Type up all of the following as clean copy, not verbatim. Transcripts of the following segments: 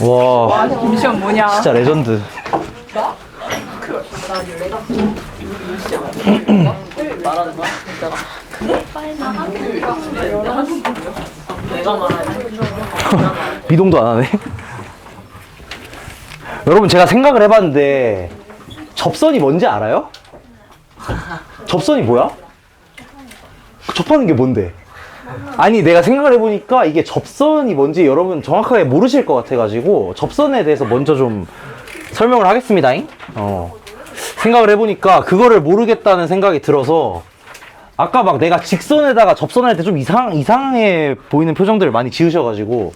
와, 김시현 뭐냐? 진짜 레전드. 말하는 거야? 진짜가. 내가 말하는 미동도 안 하네. 여러분, 제가 생각을 해봤는데 접선이 뭔지 알아요? 접선이 뭐야? 접하는 게 뭔데? 아니, 내가 생각을 해보니까 이게 접선이 뭔지 여러분 정확하게 모르실 것 같아가지고 접선에 대해서 먼저 좀 설명을 하겠습니다잉. 생각을 해보니까 그거를 모르겠다는 생각이 들어서 아까 막 내가 직선에다가 접선할 때 좀 이상해 보이는 표정들을 많이 지으셔가지고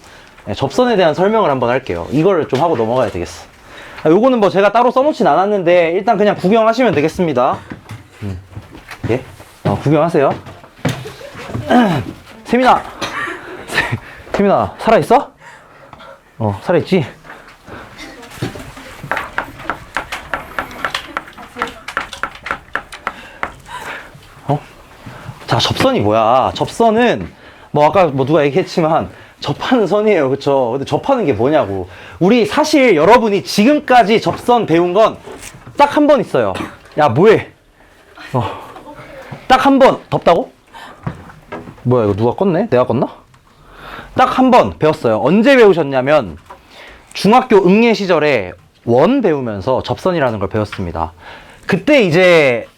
접선에 대한 설명을 한번 할게요. 이거를 좀 하고 넘어가야 되겠어. 요거는 뭐 제가 따로 써놓진 않았는데 일단 그냥 구경하시면 되겠습니다. 예? 구경하세요. 세민아! 세민아, 살아있어? 살아있지? 자, 접선이 뭐야? 접선은 뭐 아까 뭐 누가 얘기했지만 접하는 선이에요. 그쵸? 근데 접하는 게 뭐냐고. 우리 사실 여러분이 지금까지 접선 배운 건 딱 한 번 있어요. 야, 뭐해? 딱 한 번. 덥다고? 뭐야, 이거 누가 껐네? 내가 껐나? 딱 한 번 배웠어요. 언제 배우셨냐면 중학교 응애 시절에 원 배우면서 접선이라는 걸 배웠습니다. 그때 이제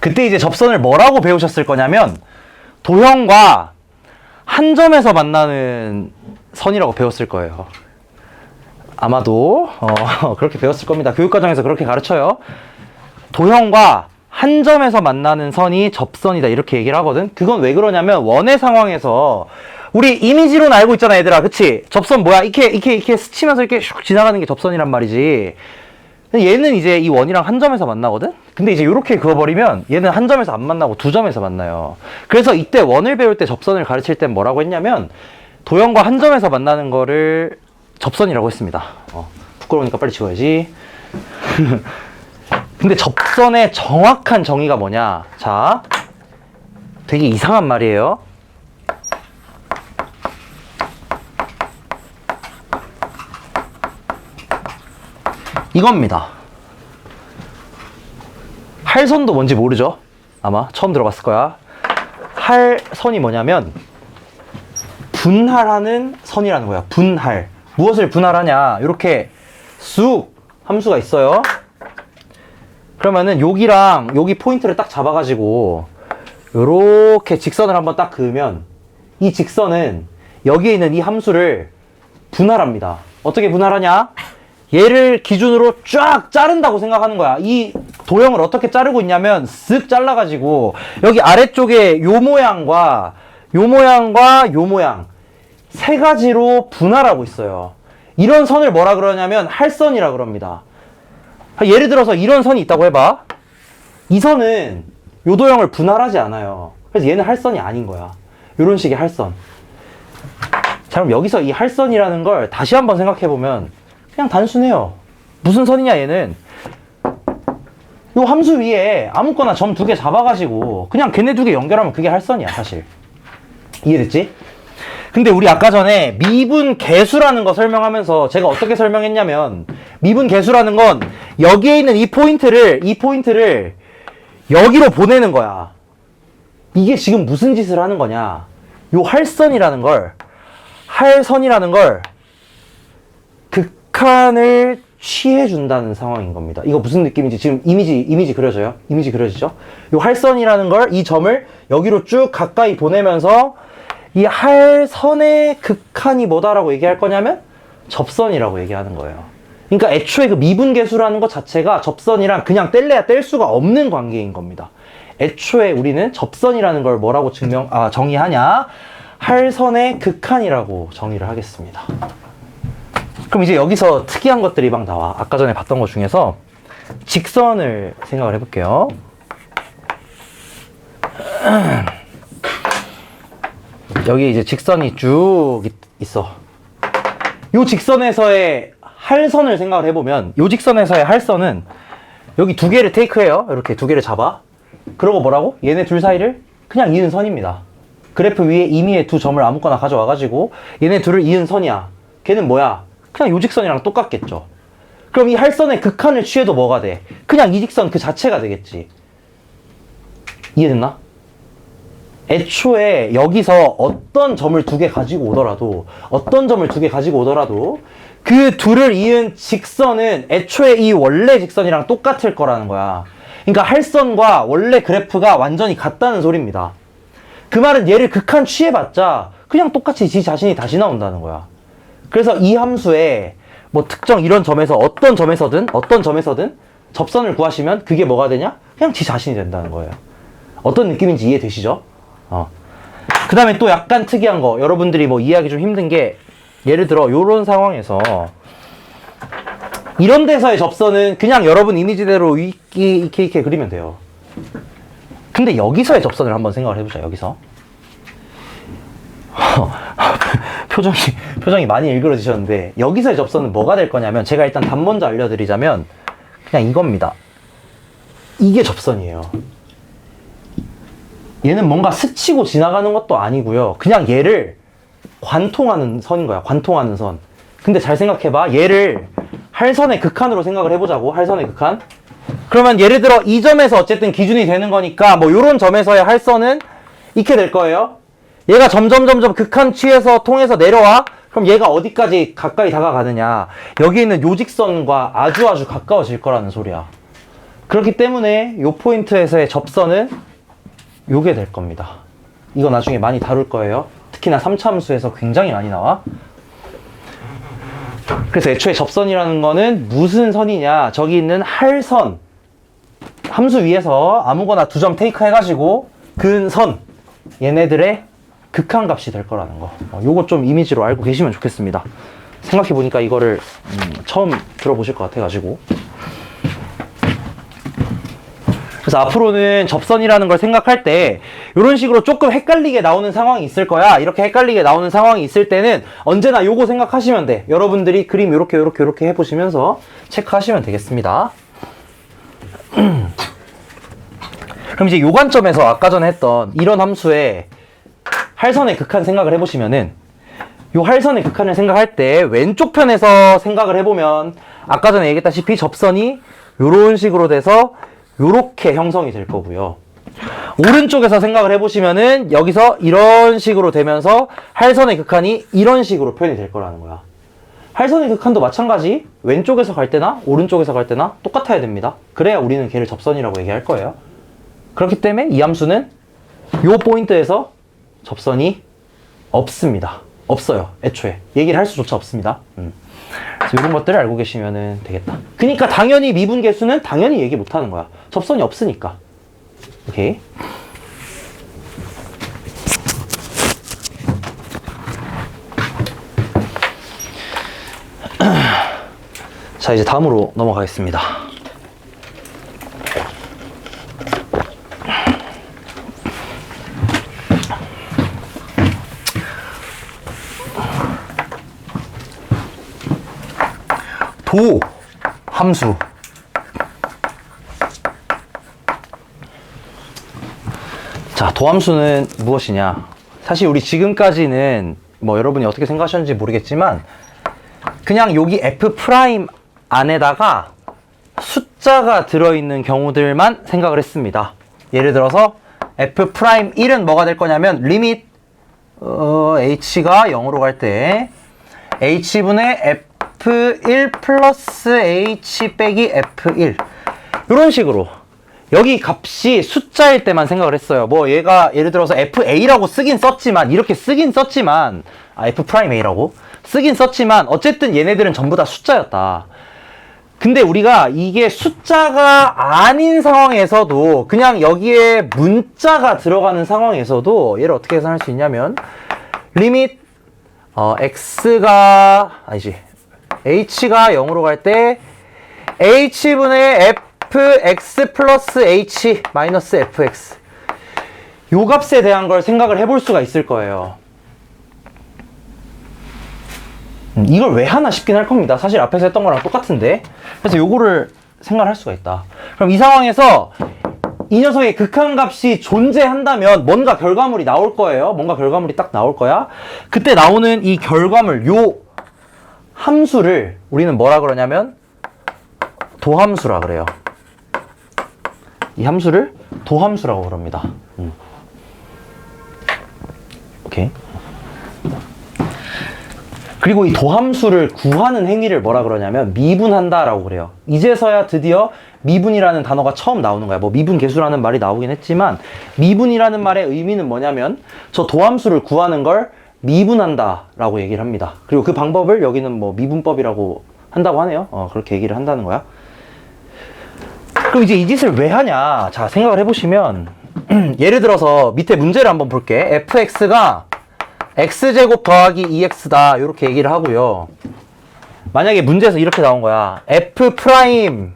그때 이제 접선을 뭐라고 배우셨을 거냐면 도형과 한 점에서 만나는 선이라고 배웠을 거예요. 아마도 그렇게 배웠을 겁니다. 교육과정에서 그렇게 가르쳐요. 도형과 한 점에서 만나는 선이 접선이다 이렇게 얘기를 하거든. 그건 왜 그러냐면 원의 상황에서 우리 이미지로는 알고 있잖아, 얘들아. 그치? 접선 뭐야? 이렇게 스치면서 이렇게 슉 지나가는 게 접선이란 말이지. 얘는 이제 이 원이랑 한 점에서 만나거든? 근데 이제 이렇게 그어버리면 얘는 한 점에서 안 만나고 두 점에서 만나요. 그래서 이때 원을 배울 때 접선을 가르칠 땐 뭐라고 했냐면 도형과 한 점에서 만나는 거를 접선이라고 했습니다. 부끄러우니까 빨리 지워야지. 근데 접선의 정확한 정의가 뭐냐? 자, 되게 이상한 말이에요. 이겁니다. 할선도 뭔지 모르죠? 아마 처음 들어봤을 거야. 할선이 뭐냐면 분할하는 선이라는 거야. 분할. 무엇을 분할하냐? 이렇게 쑥 함수가 있어요. 그러면은 여기랑 여기 포인트를 딱 잡아가지고 요렇게 직선을 한번 딱 그으면 이 직선은 여기에 있는 이 함수를 분할합니다. 어떻게 분할하냐? 얘를 기준으로 쫙 자른다고 생각하는 거야. 이 도형을 어떻게 자르고 있냐면 쓱 잘라가지고 여기 아래쪽에 요 모양과 요 모양과 요 모양 세 가지로 분할하고 있어요. 이런 선을 뭐라 그러냐면 할선이라 그럽니다. 예를 들어서 이런 선이 있다고 해봐. 이 선은 요 도형을 분할하지 않아요. 그래서 얘는 할선이 아닌 거야. 요런 식의 할선. 자, 그럼 여기서 이 할선이라는 걸 다시 한번 생각해보면 그냥 단순해요. 무슨 선이냐 얘는 요 함수 위에 아무거나 점 두 개 잡아가지고 그냥 걔네 두 개 연결하면 그게 할선이야 사실. 이해됐지? 근데 우리 아까 전에 미분 계수라는 거 설명하면서 제가 어떻게 설명했냐면 미분 계수라는 건 여기에 있는 이 포인트를 여기로 보내는 거야. 이게 지금 무슨 짓을 하는 거냐? 요 할선이라는 걸 극한을 취해준다는 상황인 겁니다. 이거 무슨 느낌인지 지금 이미지 그려져요? 이미지 그려지죠? 요 할선이라는 걸 이 점을 여기로 쭉 가까이 보내면서 이 할선의 극한이 뭐다라고 얘기할 거냐면 접선이라고 얘기하는 거예요. 그러니까 애초에 그 미분계수라는 것 자체가 접선이랑 그냥 뗄래야 뗄 수가 없는 관계인 겁니다. 애초에 우리는 접선이라는 걸 뭐라고 정의하냐? 할선의 극한이라고 정의를 하겠습니다. 그럼 이제 여기서 특이한 것들이 막 나와. 아까 전에 봤던 것 중에서 직선을 생각을 해볼게요. 여기 이제 직선이 쭉 있어. 요 직선에서의 할선을 생각을 해보면 요 직선에서의 할선은 여기 두 개를 테이크해요. 이렇게 두 개를 잡아. 그러고 뭐라고? 얘네 둘 사이를 그냥 이은 선입니다. 그래프 위에 임의의 두 점을 아무거나 가져와가지고 얘네 둘을 이은 선이야. 걔는 뭐야? 그냥 요 직선이랑 똑같겠죠. 그럼 이 할선의 극한을 취해도 뭐가 돼? 그냥 이 직선 그 자체가 되겠지. 이해됐나? 애초에 여기서 어떤 점을 두 개 가지고 오더라도 그 둘을 이은 직선은 애초에 이 원래 직선이랑 똑같을 거라는 거야. 그러니까 할선과 원래 그래프가 완전히 같다는 소리입니다. 그 말은 얘를 극한 취해봤자 그냥 똑같이 지 자신이 다시 나온다는 거야. 그래서 이 함수에 뭐 특정 이런 점에서 어떤 점에서든 접선을 구하시면 그게 뭐가 되냐? 그냥 지 자신이 된다는 거예요. 어떤 느낌인지 이해되시죠? 그 다음에 또 약간 특이한 거, 여러분들이 뭐 이해하기 좀 힘든 게, 예를 들어 요런 상황에서 이런 데서의 접선은 그냥 여러분 이미지대로 이렇게 그리면 돼요. 근데 여기서의 접선을 한번 생각을 해보자. 여기서 표정이 많이 일그러지셨는데, 여기서의 접선은 뭐가 될 거냐면, 제가 일단 답 먼저 알려드리자면 그냥 이겁니다. 이게 접선이에요. 얘는 뭔가 스치고 지나가는 것도 아니고요. 그냥 얘를 관통하는 선인 거야. 관통하는 선. 근데 잘 생각해봐. 얘를 할선의 극한으로 생각을 해보자고. 할선의 극한. 그러면 예를 들어 이 점에서 어쨌든 기준이 되는 거니까 뭐 요런 점에서의 할선은 이렇게 될 거예요. 얘가 점점 극한 취해서 통해서 내려와. 그럼 얘가 어디까지 가까이 다가가느냐. 여기 있는 요 직선과 아주 가까워질 거라는 소리야. 그렇기 때문에 요 포인트에서의 접선은 요게 될 겁니다. 이거 나중에 많이 다룰 거예요. 특히나 3차 함수에서 굉장히 많이 나와. 그래서 애초에 접선이라는 거는 무슨 선이냐, 저기 있는 할선, 함수 위에서 아무거나 두 점 테이크 해가지고 그은 선, 얘네들의 극한값이 될 거라는 거. 요거 좀 이미지로 알고 계시면 좋겠습니다. 생각해보니까 이거를 처음 들어보실 것 같아가지고. 그래서 앞으로는 접선이라는 걸 생각할 때 이런 식으로 조금 헷갈리게 나오는 상황이 있을 거야. 이렇게 헷갈리게 나오는 상황이 있을 때는 언제나 요거 생각하시면 돼. 여러분들이 그림 요렇게 해보시면서 체크하시면 되겠습니다. 그럼 이제 요 관점에서 아까 전에 했던 이런 함수의 할선의 극한 생각을 해보시면은, 요 할선의 극한을 생각할 때 왼쪽 편에서 생각을 해보면 아까 전에 얘기했다시피 접선이 요런 식으로 돼서 요렇게 형성이 될 거고요. 오른쪽에서 생각을 해보시면은 여기서 이런 식으로 되면서 할선의 극한이 이런 식으로 표현이 될 거라는 거야. 할선의 극한도 마찬가지. 왼쪽에서 갈 때나 오른쪽에서 갈 때나 똑같아야 됩니다. 그래야 우리는 걔를 접선이라고 얘기할 거예요. 그렇기 때문에 이 함수는 요 포인트에서 접선이 없습니다. 없어요. 애초에 얘기를 할 수조차 없습니다. 그래서 이런 것들을 알고 계시면 되겠다. 그러니까 당연히 미분계수는 당연히 얘기 못하는 거야. 접선이 없으니까. 오케이. 자, 이제 다음으로 넘어가겠습니다. 도 함수. 자, 도함수는 무엇이냐? 사실 우리 지금까지는 뭐 여러분이 어떻게 생각하셨는지 모르겠지만 그냥 여기 F' 안에다가 숫자가 들어있는 경우들만 생각을 했습니다. 예를 들어서 F'1은 뭐가 될 거냐면 리밋 H가 0으로 갈 때 H분의 F1 플러스 H 빼기 F1 이런 식으로 여기 값이 숫자일 때만 생각을 했어요. 뭐 얘가 예를 들어서 FA라고 쓰긴 썼지만 이렇게 쓰긴 썼지만 F'A라고 쓰긴 썼지만 어쨌든 얘네들은 전부 다 숫자였다. 근데 우리가 이게 숫자가 아닌 상황에서도 그냥 여기에 문자가 들어가는 상황에서도 얘를 어떻게 계산할 수 있냐면 리밋 x가 아니지 h가 0으로 갈 때 h분의 fx 플러스 h 마이너스 fx 요 값에 대한 걸 생각을 해볼 수가 있을 거예요. 이걸 왜 하나 싶긴 할 겁니다. 사실 앞에서 했던 거랑 똑같은데. 그래서 요거를 생각을 할 수가 있다. 그럼 이 상황에서 이 녀석의 극한값이 존재한다면 뭔가 결과물이 나올 거예요. 뭔가 결과물이 딱 나올 거야. 그때 나오는 이 결과물, 요 함수를 우리는 뭐라 그러냐면 도함수라 그래요. 이 함수를 도함수라고 그럽니다. 오케이. 그리고 이 도함수를 구하는 행위를 뭐라 그러냐면 미분한다라고 그래요. 이제서야 드디어 미분이라는 단어가 처음 나오는 거야. 뭐 미분계수라는 말이 나오긴 했지만 미분이라는 말의 의미는 뭐냐면 저 도함수를 구하는 걸 미분한다라고 얘기를 합니다. 그리고 그 방법을 여기는 뭐 미분법이라고 한다고 하네요. 그렇게 얘기를 한다는 거야. 그럼 이제 이 짓을 왜 하냐? 자, 생각을 해보시면 예를 들어서 밑에 문제를 한번 볼게. fx가 x제곱 더하기 2x다 이렇게 얘기를 하고요. 만약에 문제에서 이렇게 나온 거야. f'2랑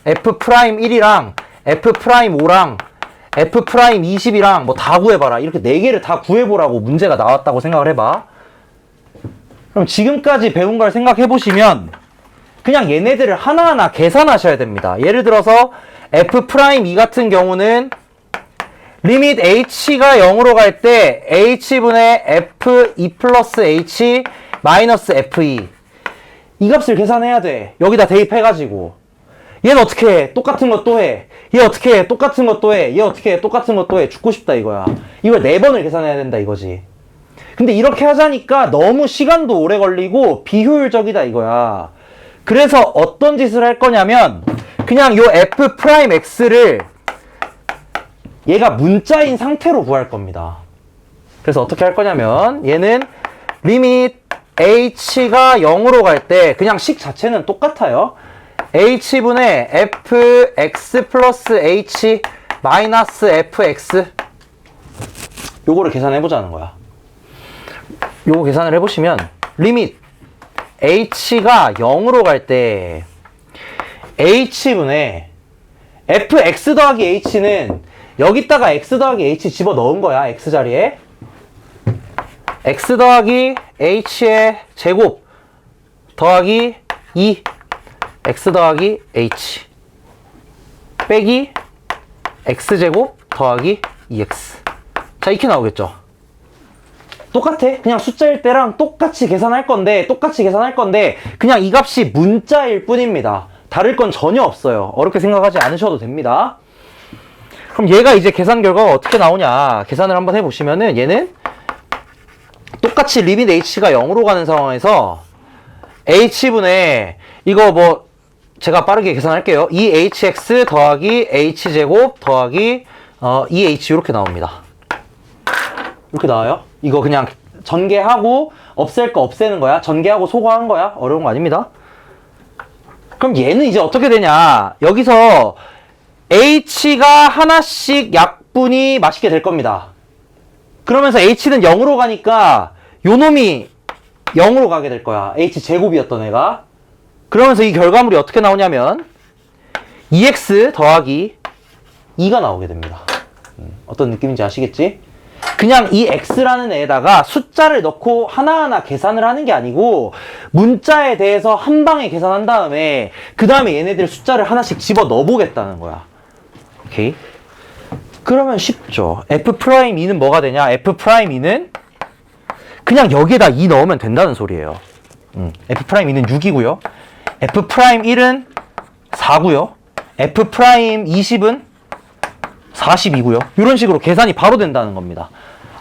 f'1이랑 f'5랑 f'20이랑 뭐 다 구해봐라. 이렇게 4개를 다 구해보라고 문제가 나왔다고 생각을 해봐. 그럼 지금까지 배운 걸 생각해보시면 그냥 얘네들을 하나하나 계산하셔야 됩니다. 예를 들어서 f'2 같은 경우는 리밋 h가 0으로 갈 때 h분의 f2 플러스 h 마이너스 f2 이 값을 계산해야 돼. 여기다 대입해가지고 얘는 어떻게 해? 똑같은 것 또 해. 얘 어떻게 해? 똑같은 것 또 해. 얘 어떻게 해? 똑같은 것 또 해. 죽고 싶다 이거야. 이걸 4번을 계산해야 된다 이거지. 근데 이렇게 하자니까 너무 시간도 오래 걸리고 비효율적이다 이거야. 그래서 어떤 짓을 할 거냐면 그냥 요 f'x를 얘가 문자인 상태로 구할 겁니다. 그래서 어떻게 할 거냐면 얘는 리밋 h가 0으로 갈 때 그냥 식 자체는 똑같아요. h분의 fx 플러스 h 마이너스 fx 요거를 계산해 보자는 거야. 요거 계산을 해보시면 리밋 h가 0으로 갈 때 h분의 fx 더하기 h는 여기다가 x 더하기 h 집어 넣은 거야. x 자리에 x 더하기 h의 제곱 더하기 2 x 더하기 h 빼기 x제곱 더하기 2x 자 이렇게 나오겠죠. 똑같아. 그냥 숫자일 때랑 똑같이 계산할 건데 그냥 이 값이 문자일 뿐입니다. 다를 건 전혀 없어요. 어렵게 생각하지 않으셔도 됩니다. 그럼 얘가 이제 계산 결과가 어떻게 나오냐 계산을 한번 해보시면은 얘는 똑같이 리밋 h가 0으로 가는 상황에서 h분의 이거 뭐 제가 빠르게 계산할게요. 2hx 더하기 h제곱 더하기 2h 이렇게 나옵니다. 이렇게 나와요. 이거 그냥 전개하고 없앨 거 없애는 거야. 전개하고 소거한 거야. 어려운 거 아닙니다. 그럼 얘는 이제 어떻게 되냐 여기서 h가 하나씩 약분이 맛있게 될 겁니다. 그러면서 h는 0으로 가니까 요 놈이 0으로 가게 될 거야. h제곱이었던 애가. 그러면서 이 결과물이 어떻게 나오냐면 2x 더하기 2가 나오게 됩니다. 어떤 느낌인지 아시겠지? 그냥 이 x라는 애에다가 숫자를 넣고 하나하나 계산을 하는 게 아니고 문자에 대해서 한 방에 계산한 다음에 그 다음에 얘네들 숫자를 하나씩 집어 넣어보겠다는 거야. 오케이? 그러면 쉽죠. f'2는 뭐가 되냐? f'2는 그냥 여기에다 2 넣으면 된다는 소리예요. f'2는 6이고요. f'1은 4고요. f'20은 42고요. 이런 식으로 계산이 바로 된다는 겁니다.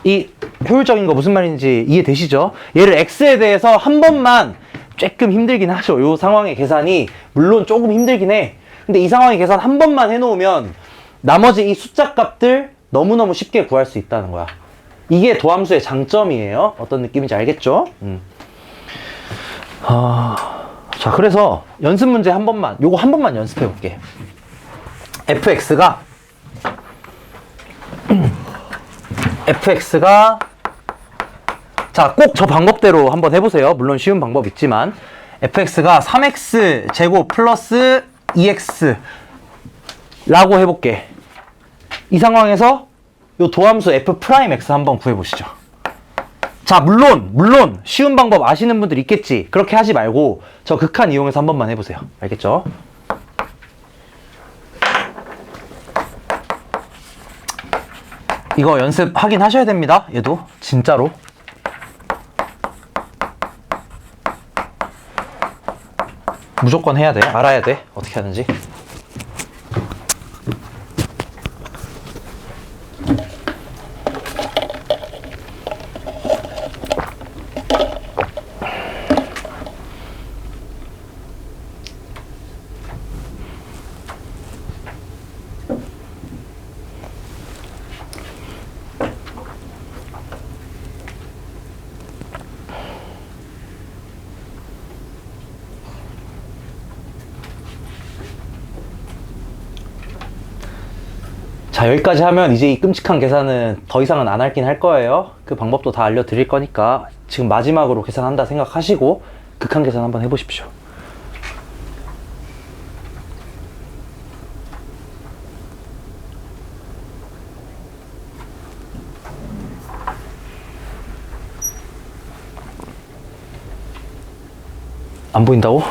이 효율적인 거 무슨 말인지 이해되시죠? 얘를 x에 대해서 한 번만 조금 힘들긴 하죠. 이 상황의 계산이 물론 조금 힘들긴 해. 근데 이 상황의 계산 한 번만 해놓으면 나머지 이 숫자 값들 너무너무 쉽게 구할 수 있다는 거야. 이게 도함수의 장점이에요. 어떤 느낌인지 알겠죠? 자, 그래서 연습 문제 한 번만, 요거 한 번만 연습해 볼게. fx가 자, 꼭 저 방법대로 한번 해보세요. 물론 쉬운 방법 있지만 fx가 3x 제곱 플러스 2x 라고 해볼게. 이 상황에서 요 도함수 f'x 한번 구해보시죠. 자, 물론 쉬운 방법 아시는 분들 있겠지. 그렇게 하지 말고 저 극한 이용해서 한 번만 해보세요. 알겠죠? 이거 연습 하긴 하셔야 됩니다. 얘도 진짜로. 무조건 해야 돼. 알아야 돼. 어떻게 하는지. 자, 여기까지 하면 이제 이 끔찍한 계산은 더 이상은 안 할긴 할 거예요. 그 방법도 다 알려드릴 거니까 지금 마지막으로 계산한다 생각하시고 극한 계산 한번 해보십시오. 안 보인다고?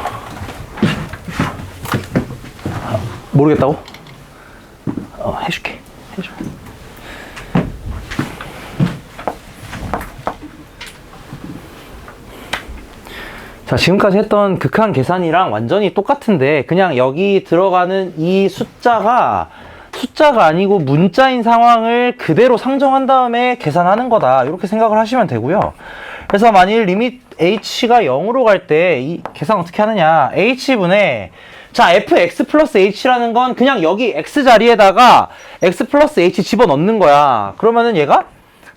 모르겠다고? 해줄게. 해줘. 자, 지금까지 했던 극한 계산이랑 완전히 똑같은데 그냥 여기 들어가는 이 숫자가 아니고 문자인 상황을 그대로 상정한 다음에 계산하는 거다. 이렇게 생각을 하시면 되고요. 그래서 만일 리밋 h가 0으로 갈 때 이 계산 어떻게 하느냐. h분의 자, fx 플러스 h라는 건 그냥 여기 x 자리에다가 x 플러스 h 집어넣는 거야. 그러면은 얘가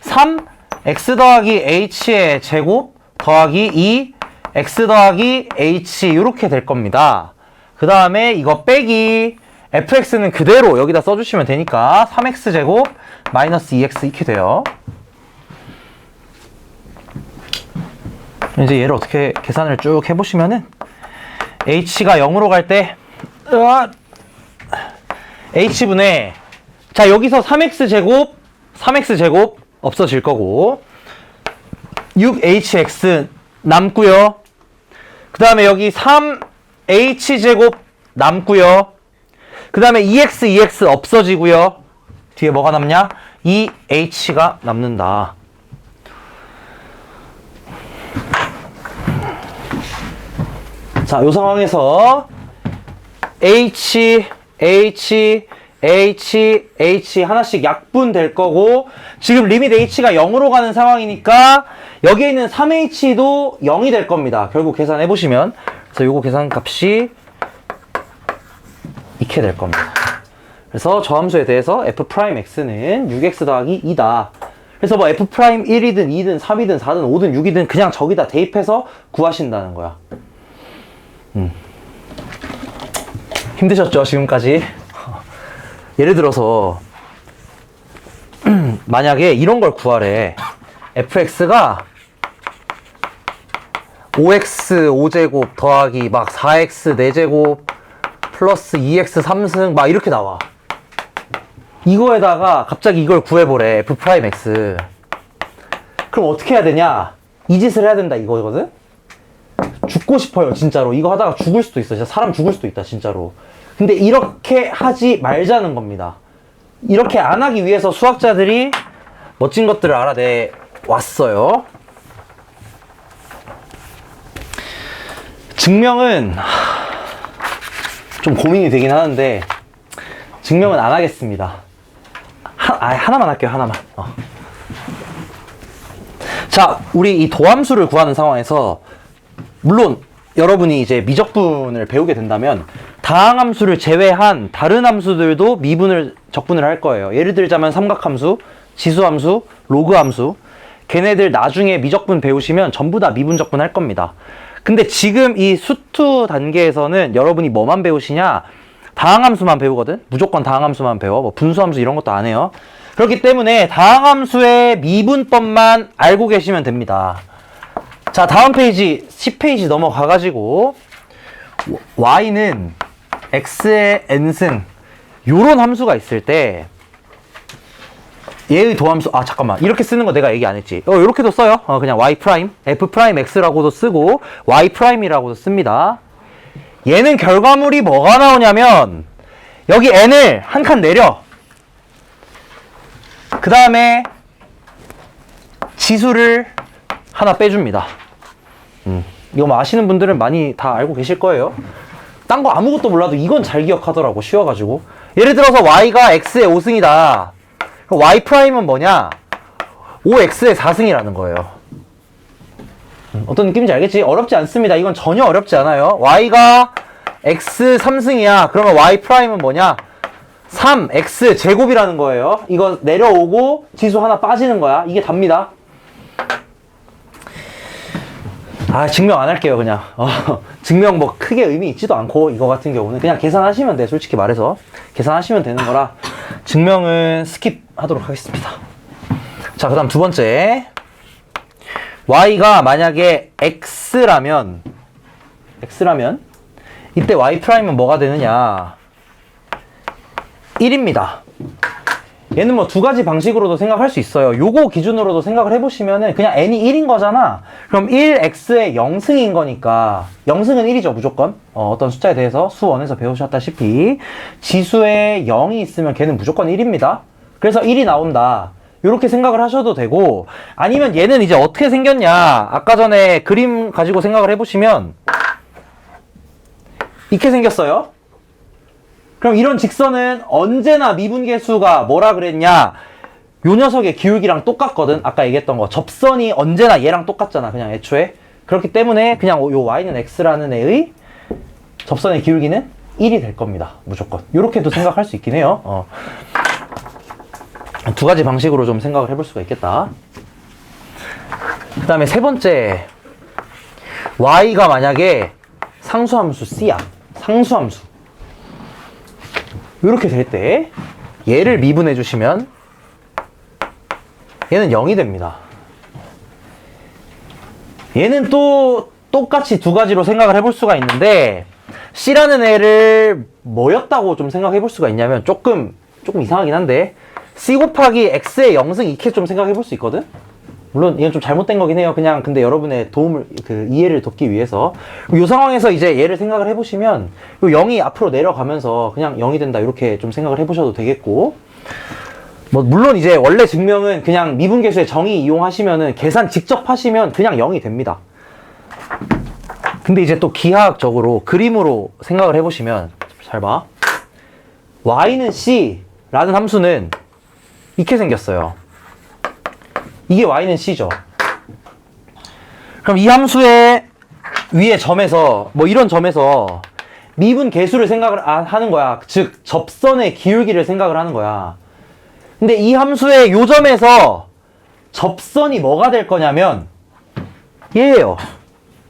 3x 더하기 h의 제곱 더하기 2 x 더하기 h 이렇게 될 겁니다. 그 다음에 이거 빼기 fx는 그대로 여기다 써주시면 되니까 3x 제곱 마이너스 2x 이렇게 돼요. 이제 얘를 어떻게 계산을 쭉 해보시면은 h가 0으로 갈 때 h분의 자 여기서 3x 제곱 없어질 거고 6hx 남고요. 그 다음에 여기 3h 제곱 남고요. 그 다음에 2x 없어지고요. 뒤에 뭐가 남냐? 2h가 남는다. 자, 요 상황에서 H 하나씩 약분될 거고 지금 리밋 H가 0으로 가는 상황이니까 여기에 있는 3H도 0이 될 겁니다. 결국 계산해 보시면 그래서 요거 계산 값이 이렇게 될 겁니다. 그래서 저 함수에 대해서 f'x는 6x 더하기 2다. 그래서 뭐 f'1이든 2든 3이든 4든 5든 6이든 그냥 저기다 대입해서 구하신다는 거야. 힘드셨죠 지금까지? 예를 들어서 만약에 이런 걸 구하래. fx가 5x 5제곱 더하기 막 4x 4제곱 플러스 2x 3승 막 이렇게 나와. 이거에다가 갑자기 이걸 구해보래. f'x. 그럼 어떻게 해야 되냐? 이 짓을 해야 된다 이거거든? 죽고 싶어요 진짜로. 이거 하다가 죽을 수도 있어. 진짜 사람 죽을 수도 있다 진짜로. 근데 이렇게 하지 말자는 겁니다. 이렇게 안 하기 위해서 수학자들이 멋진 것들을 알아내 왔어요. 증명은 좀 고민이 되긴 하는데 증명은 안 하겠습니다. 하나만 할게요. 하나만. 자, 우리 이 도함수를 구하는 상황에서 물론 여러분이 이제 미적분을 배우게 된다면 다항함수를 제외한 다른 함수들도 미분을 적분을 할 거예요. 예를 들자면 삼각함수, 지수함수, 로그함수 걔네들 나중에 미적분 배우시면 전부 다 미분 적분 할 겁니다. 근데 지금 이 수투 단계에서는 여러분이 뭐만 배우시냐? 다항함수만 배우거든? 무조건 다항함수만 배워. 뭐 분수함수 이런 것도 안 해요. 그렇기 때문에 다항함수의 미분법만 알고 계시면 됩니다. 자, 다음 페이지 10페이지 넘어가가지고 y는 x의 n승 요런 함수가 있을 때 얘의 도함수 잠깐만 이렇게 쓰는 거 내가 얘기 안 했지. 이렇게도 써요. 그냥 y 프라임 f'x라고도 쓰고 y 프라임이라고도 씁니다. 얘는 결과물이 뭐가 나오냐면 여기 n을 한 칸 내려. 그 다음에 지수를 하나 빼줍니다. 이거 뭐 아시는 분들은 많이 다 알고 계실 거예요. 딴 거 아무것도 몰라도 이건 잘 기억하더라고, 쉬워가지고. 예를 들어서 y가 x의 5승이다. 그럼 y 프라임은 뭐냐? 5x의 4승이라는 거예요. 어떤 느낌인지 알겠지? 어렵지 않습니다. 이건 전혀 어렵지 않아요. y가 x 3승이야. 그러면 y 프라임은 뭐냐? 3x 제곱이라는 거예요. 이거 내려오고 지수 하나 빠지는 거야. 이게 답니다. 아, 증명 안 할게요, 그냥. 증명 뭐 크게 의미 있지도 않고, 이거 같은 경우는 그냥 계산하시면 돼, 솔직히 말해서. 계산하시면 되는 거라, 증명은 스킵하도록 하겠습니다. 자, 그 다음 두 번째. y가 만약에 x라면, 이때 y 프라임은 뭐가 되느냐? 1입니다. 얘는 뭐 두 가지 방식으로도 생각할 수 있어요. 요거 기준으로도 생각을 해보시면은 그냥 n이 1인 거잖아. 그럼 1x의 0승인 거니까 0승은 1이죠, 무조건. 어떤 숫자에 대해서 수원에서 배우셨다시피 지수에 0이 있으면 걔는 무조건 1입니다. 그래서 1이 나온다. 요렇게 생각을 하셔도 되고, 아니면 얘는 이제 어떻게 생겼냐, 아까 전에 그림 가지고 생각을 해보시면 이렇게 생겼어요. 그럼 이런 직선은 언제나 미분계수가 뭐라 그랬냐? 요 녀석의 기울기랑 똑같거든. 아까 얘기했던 거. 접선이 언제나 얘랑 똑같잖아, 그냥 애초에. 그렇기 때문에 그냥 요 y는 x라는 애의 접선의 기울기는 1이 될 겁니다, 무조건. 요렇게도 생각할 수 있긴 해요. 두 가지 방식으로 좀 생각을 해볼 수가 있겠다. 그 다음에 세 번째. y가 만약에 상수함수 c야. 상수함수. 이렇게 될 때 얘를 미분해 주시면 얘는 0이 됩니다. 얘는 또 똑같이 두 가지로 생각을 해볼 수가 있는데, C라는 애를 뭐였다고 좀 생각해 볼 수가 있냐면 조금 이상하긴 한데, C 곱하기 X의 0승 이렇게 좀 생각해 볼 수 있거든? 물론 이건 좀 잘못된 거긴 해요. 그냥 근데 여러분의 도움을, 이해를 돕기 위해서. 이 상황에서 이제 얘를 생각을 해보시면 요 0이 앞으로 내려가면서 그냥 0이 된다, 이렇게 좀 생각을 해보셔도 되겠고, 뭐 물론 이제 원래 증명은 그냥 미분계수의 정의 이용하시면은 계산 직접 하시면 그냥 0이 됩니다. 근데 이제 또 기하학적으로 그림으로 생각을 해보시면, 잘 봐. y는 c라는 함수는 이렇게 생겼어요. 이게 y는 c죠. 그럼 이 함수의 위에 점에서, 뭐 이런 점에서 미분 계수를 생각을 하는 거야. 즉 접선의 기울기를 생각을 하는 거야. 근데 이 함수의 요 점에서 접선이 뭐가 될 거냐면 얘예요.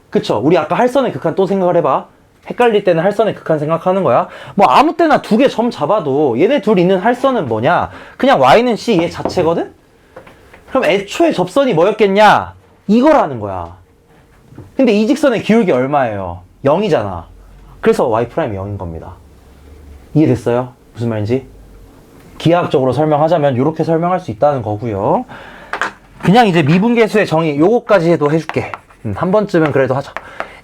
그쵸? 우리 아까 할선의 극한 또 생각을 해봐. 헷갈릴 때는 할선의 극한 생각하는 거야. 뭐 아무 때나 두 개 점 잡아도 얘네 둘 있는 할선은 뭐냐? 그냥 y는 c 얘 자체거든? 그럼 애초에 접선이 뭐였겠냐? 이거라는 거야. 근데 이 직선의 기울기 얼마예요? 0이잖아. 그래서 y'0이 0인 겁니다. 이해됐어요? 무슨 말인지? 기하학적으로 설명하자면 이렇게 설명할 수 있다는 거고요. 그냥 이제 미분계수의 정의 요거까지 해도 해줄게. 한 번쯤은 그래도 하자.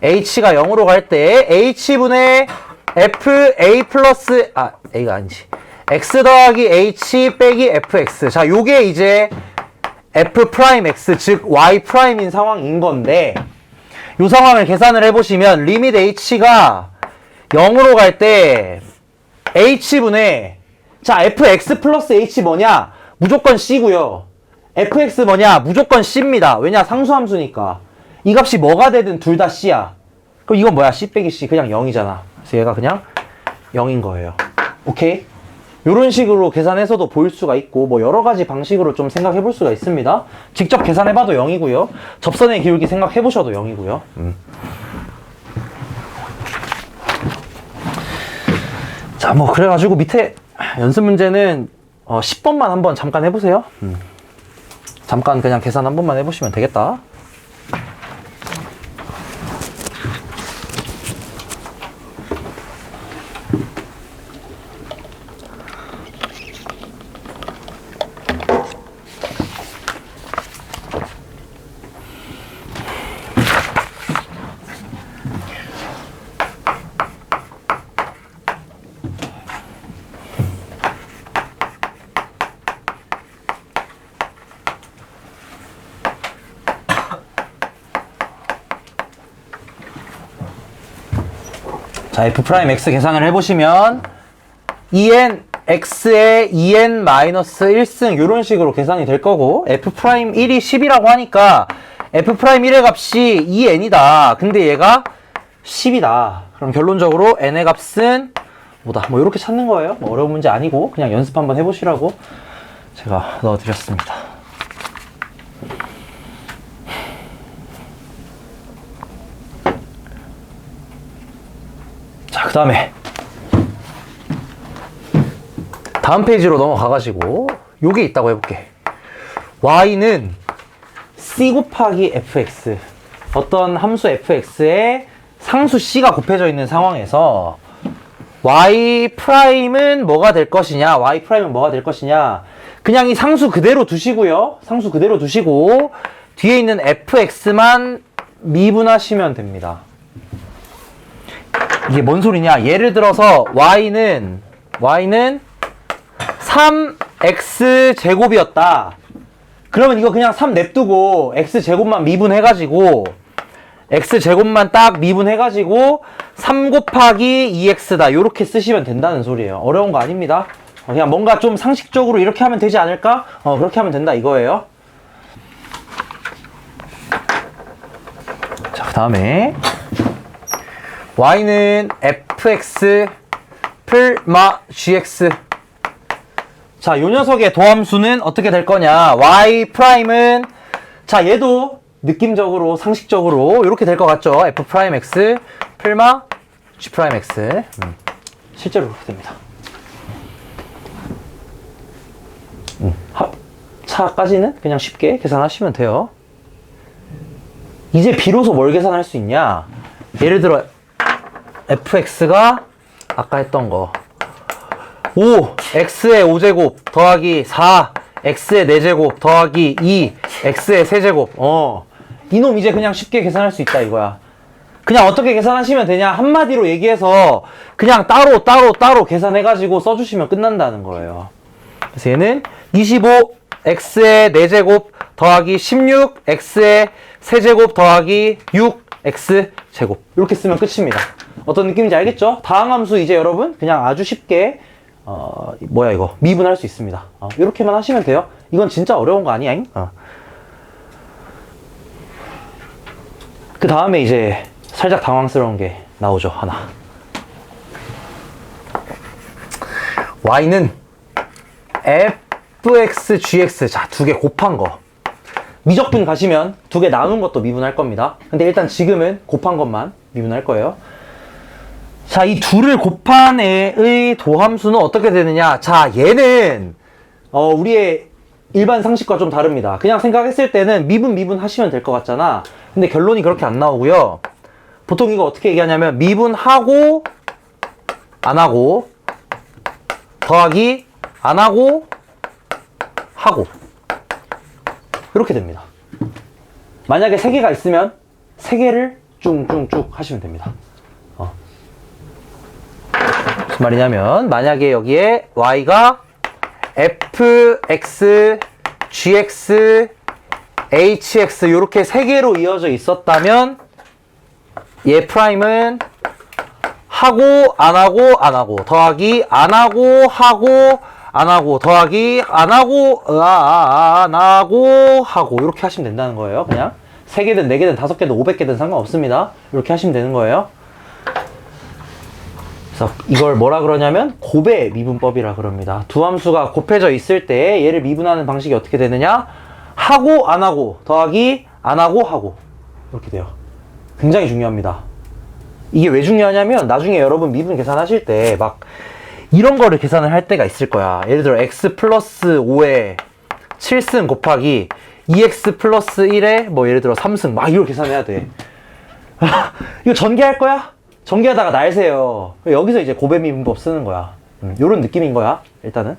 h가 0으로 갈 때 h분의 f a 플러스 a가 아니지, x 더하기 h 빼기 fx. 자, 요게 이제 f 프라임 x, 즉 y 프라임인 상황인 건데, 요 상황을 계산을 해보시면 리밋 h가 0으로 갈 때 h분의, 자, fx 플러스 h 뭐냐? 무조건 c고요. fx 뭐냐? 무조건 c입니다. 왜냐? 상수함수니까. 이 값이 뭐가 되든 둘 다 c야. 그럼 이건 뭐야? c 빼기 c, 그냥 0이잖아. 그래서 얘가 그냥 0인 거예요. 오케이? 요런 식으로 계산해서도 보일 수가 있고, 뭐 여러 가지 방식으로 좀 생각해 볼 수가 있습니다. 직접 계산해봐도 0이고요. 접선의 기울기 생각해 보셔도 0이고요. 자, 뭐 그래가지고 밑에 연습 문제는 10번만 한번 잠깐 해보세요. 잠깐 그냥 계산 한 번만 해보시면 되겠다. 자, f'x 계산을 해보시면 2n x의 2n-1승 이런 식으로 계산이 될 거고 f'1이 10이라고 하니까 f'1의 값이 2n이다. 근데 얘가 10이다. 그럼 결론적으로 n의 값은 뭐다. 뭐 이렇게 찾는 거예요. 뭐 어려운 문제 아니고 그냥 연습 한번 해보시라고 제가 넣어드렸습니다. 자, 그 다음에 다음 페이지로 넘어가가지고 요게 있다고 해볼게. y는 c 곱하기 fx, 어떤 함수 fx에 상수 c가 곱해져 있는 상황에서 y''은 뭐가 될 것이냐, y''은 뭐가 될 것이냐, 그냥 이 상수 그대로 두시고요. 상수 그대로 두시고 뒤에 있는 fx만 미분하시면 됩니다. 이게 뭔 소리냐? 예를 들어서 y는 3x제곱이었다. 그러면 이거 그냥 3 냅두고 x제곱만 미분해가지고 x제곱만 딱 미분해가지고 3 곱하기 2x다 요렇게 쓰시면 된다는 소리예요. 어려운 거 아닙니다. 그냥 뭔가 좀 상식적으로 이렇게 하면 되지 않을까? 그렇게 하면 된다 이거예요. 자, 그 다음에 y는 fx 풀마 gx. 자, 요 녀석의 도함수는 어떻게 될 거냐? y''은 자, 얘도 느낌적으로 상식적으로 이렇게 될 것 같죠? f'x 풀마 g'x. 실제로 그렇게 됩니다. 합차까지는 그냥 쉽게 계산하시면 돼요. 이제 비로소 뭘 계산할 수 있냐? 예를 들어 fx가 아까 했던 거 5, x의 5제곱 더하기 4, x의 4제곱 더하기 2, x의 3제곱. 이놈 이제 그냥 쉽게 계산할 수 있다 이거야. 그냥 어떻게 계산하시면 되냐? 한마디로 얘기해서 그냥 따로 계산해가지고 써주시면 끝난다는 거예요. 그래서 얘는 25, x의 4제곱 더하기 16, x의 3제곱 더하기 6, x제곱. 이렇게 쓰면 끝입니다. 어떤 느낌인지 알겠죠? 다항함수 이제 여러분 그냥 아주 쉽게 미분할 수 있습니다. 이렇게만 하시면 돼요. 이건 진짜 어려운 거 아니야? 그 다음에 이제 살짝 당황스러운 게 나오죠. 하나. y는 fx, gx. 자, 두 개 곱한 거. 미적분 가시면 두 개 나눈 것도 미분할 겁니다. 근데 일단 지금은 곱한 것만 미분할 거예요. 자, 이 둘을 곱한 애의 도함수는 어떻게 되느냐? 자, 얘는 우리의 일반 상식과 좀 다릅니다. 그냥 생각했을 때는 미분 하시면 될 것 같잖아. 근데 결론이 그렇게 안 나오고요. 보통 이거 어떻게 얘기하냐면 미분하고 안 하고 더하기 안 하고 이렇게 됩니다. 만약에 3개가 있으면 3개를 쭉쭉쭉 하시면 됩니다. 무슨 말이냐면 만약에 여기에 y가 fx, gx, hx 이렇게 3개로 이어져 있었다면 얘 프라임은 하고 안 하고 더하기 안 하고 더하기 안 하고 이렇게 하시면 된다는 거예요. 그냥 3개든 4개든 5개든 500개든 상관없습니다. 이렇게 하시면 되는 거예요. 그래서 이걸 뭐라 그러냐면 곱의 미분법이라 그럽니다. 두 함수가 곱해져 있을 때 얘를 미분하는 방식이 어떻게 되느냐? 하고 안 하고 더하기 안 하고 이렇게 돼요. 굉장히 중요합니다. 이게 왜 중요하냐면 나중에 여러분 미분 계산하실 때 막 이런 거를 계산을 할 때가 있을 거야. 예를 들어 x 플러스 5에 7승 곱하기 2x 플러스 1에 뭐 예를 들어 3승 막 이걸 계산해야 돼. 이거 전개할 거야? 전개하다가 날 새요. 여기서 이제 곱의 미분법 쓰는 거야. 요런 느낌인 거야. 일단은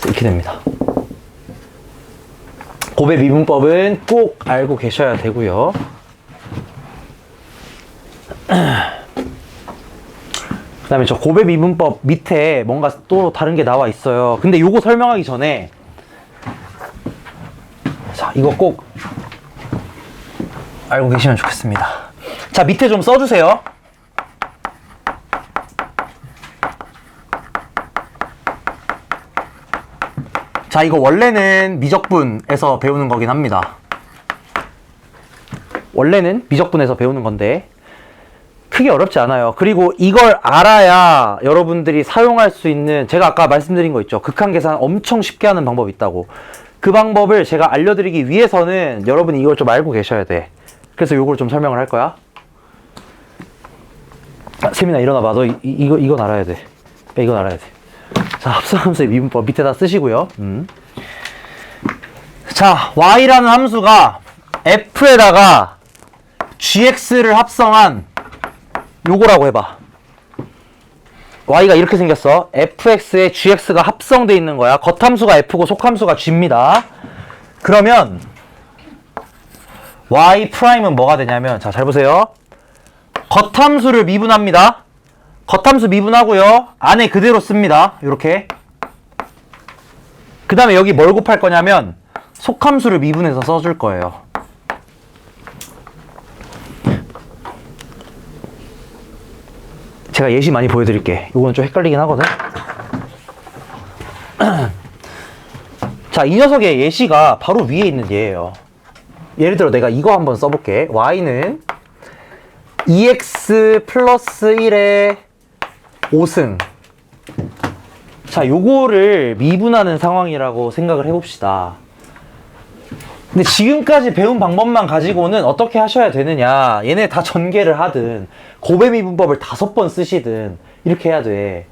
이렇게 됩니다. 곱의 미분법은 꼭 알고 계셔야 되고요. 그 다음에 저 곱의 미분법 밑에 뭔가 또 다른 게 나와 있어요. 근데 요거 설명하기 전에 자, 이거 꼭 알고 계시면 좋겠습니다. 자, 밑에 좀 써주세요. 자, 이거 원래는 미적분에서 배우는 거긴 합니다. 원래는 미적분에서 배우는 건데 크게 어렵지 않아요. 그리고 이걸 알아야 여러분들이 사용할 수 있는, 제가 아까 말씀드린 거 있죠. 극한 계산 엄청 쉽게 하는 방법이 있다고. 그 방법을 제가 알려드리기 위해서는 여러분이 이걸 좀 알고 계셔야 돼. 그래서 이걸 좀 설명을 할 거야. 세민아 일어나 봐. 너 이건 알아야 돼. 이건 알아야 돼. 자, 합성함수의 미분법 밑에다 쓰시고요. 자, y라는 함수가 f에다가 gx를 합성한 요거라고 해봐. y가 이렇게 생겼어. fx에 gx가 합성돼 있는 거야. 겉함수가 f고 속함수가 g입니다. 그러면 y''은 뭐가 되냐면, 자, 잘 보세요. 겉함수를 미분합니다. 겉함수 미분하고요. 안에 그대로 씁니다. 요렇게. 그 다음에 여기 뭘 곱할 거냐면 속함수를 미분해서 써줄 거예요. 제가 예시 많이 보여드릴게. 요거는 좀 헷갈리긴 하거든. 자, 이 녀석의 예시가 바로 위에 있는 예예요. 예를 들어 내가 이거 한번 써볼게. y는 2x 플러스 1의 5승. 자, 요거를 미분하는 상황이라고 생각을 해봅시다. 근데 지금까지 배운 방법만 가지고는 어떻게 하셔야 되느냐. 얘네 다 전개를 하든 곱의 미분법을 5번 쓰시든 이렇게 해야 돼.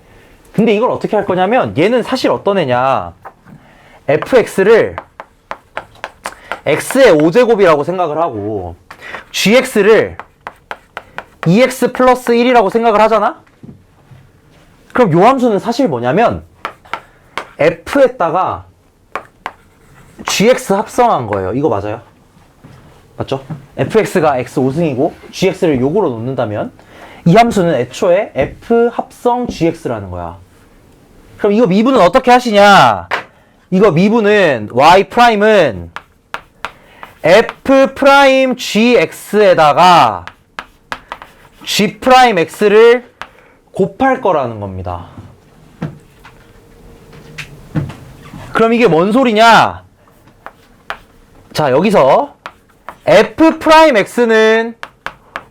근데 이걸 어떻게 할 거냐면 얘는 사실 어떤 애냐. fx를 x의 5제곱이라고 생각을 하고 gx를 2x 플러스 1이라고 생각을 하잖아? 그럼 요 함수는 사실 뭐냐면 f에다가 gx 합성한 거예요. 이거 맞아요? 맞죠? fx가 x 5승이고 gx를 요거로 놓는다면 이 함수는 애초에 f 합성 gx라는 거야. 그럼 이거 미분은 어떻게 하시냐? 이거 미분은 y'은 f' gx에다가 g'x를 곱할 거라는 겁니다. 그럼 이게 뭔 소리냐? 자, 여기서 f'x는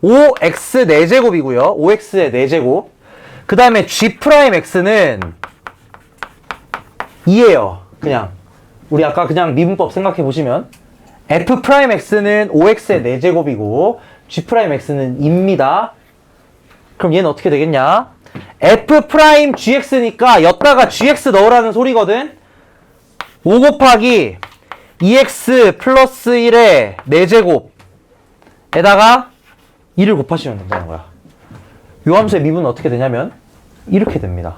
5x 4제곱이고요. 5x의 4제곱. 그 다음에 g'x는 2예요. 그냥 우리 아까 그냥 미분법 생각해 보시면 f'x는 5x의 4제곱이고 g'x는 2입니다. 그럼 얘는 어떻게 되겠냐? f'gx니까 여기다가 gx 넣으라는 소리거든. 5 곱하기 2x 플러스 1의 4제곱에다가 2를 곱하시면 된다는 거야. 요 함수의 미분은 어떻게 되냐면 이렇게 됩니다.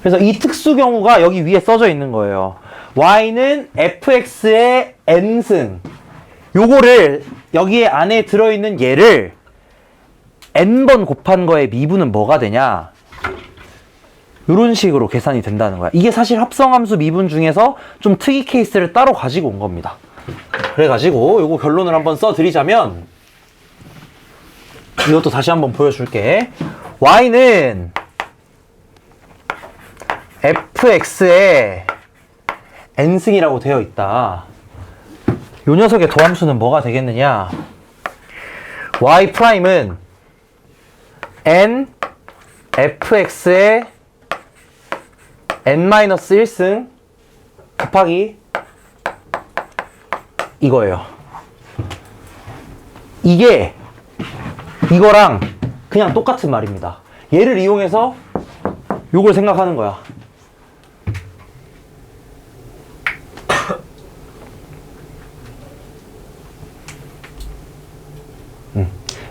그래서 이 특수 경우가 여기 위에 써져 있는 거예요. y는 fx의 n승. 요거를 여기에 안에 들어있는 얘를 n번 곱한 거의 미분은 뭐가 되냐? 이런 식으로 계산이 된다는 거야. 이게 사실 합성함수 미분 중에서 좀 특이 케이스를 따로 가지고 온 겁니다. 그래가지고 요거 결론을 한번 써드리자면 이것도 다시 한번 보여줄게. y는 fx의 n승이라고 되어 있다. 요 녀석의 더함수는 뭐가 되겠느냐? y'은 n fx의 n-1승 곱하기 이거예요. 이게 이거랑 그냥 똑같은 말입니다. 얘를 이용해서 요걸 생각하는 거야.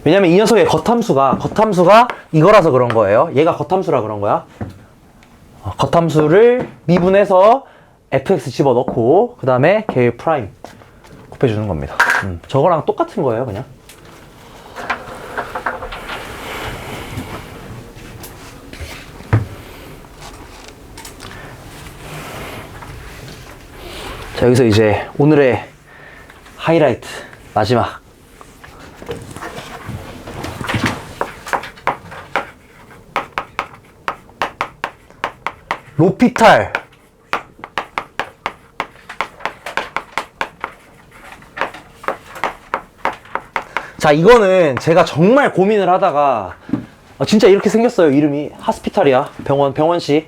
왜냐면 이 녀석의 겉함수가 이거라서 그런 거예요. 얘가 겉함수라 그런 거야. 겉함수를 미분해서 fx 집어넣고 그 다음에 걔의 프라임 곱해주는 겁니다. 저거랑 똑같은 거예요, 그냥. 자, 여기서 이제 오늘의 하이라이트 마지막 로피탈. 자, 이거는 제가 정말 고민을 하다가 진짜 이렇게 생겼어요. 이름이 하스피탈이야. 병원시.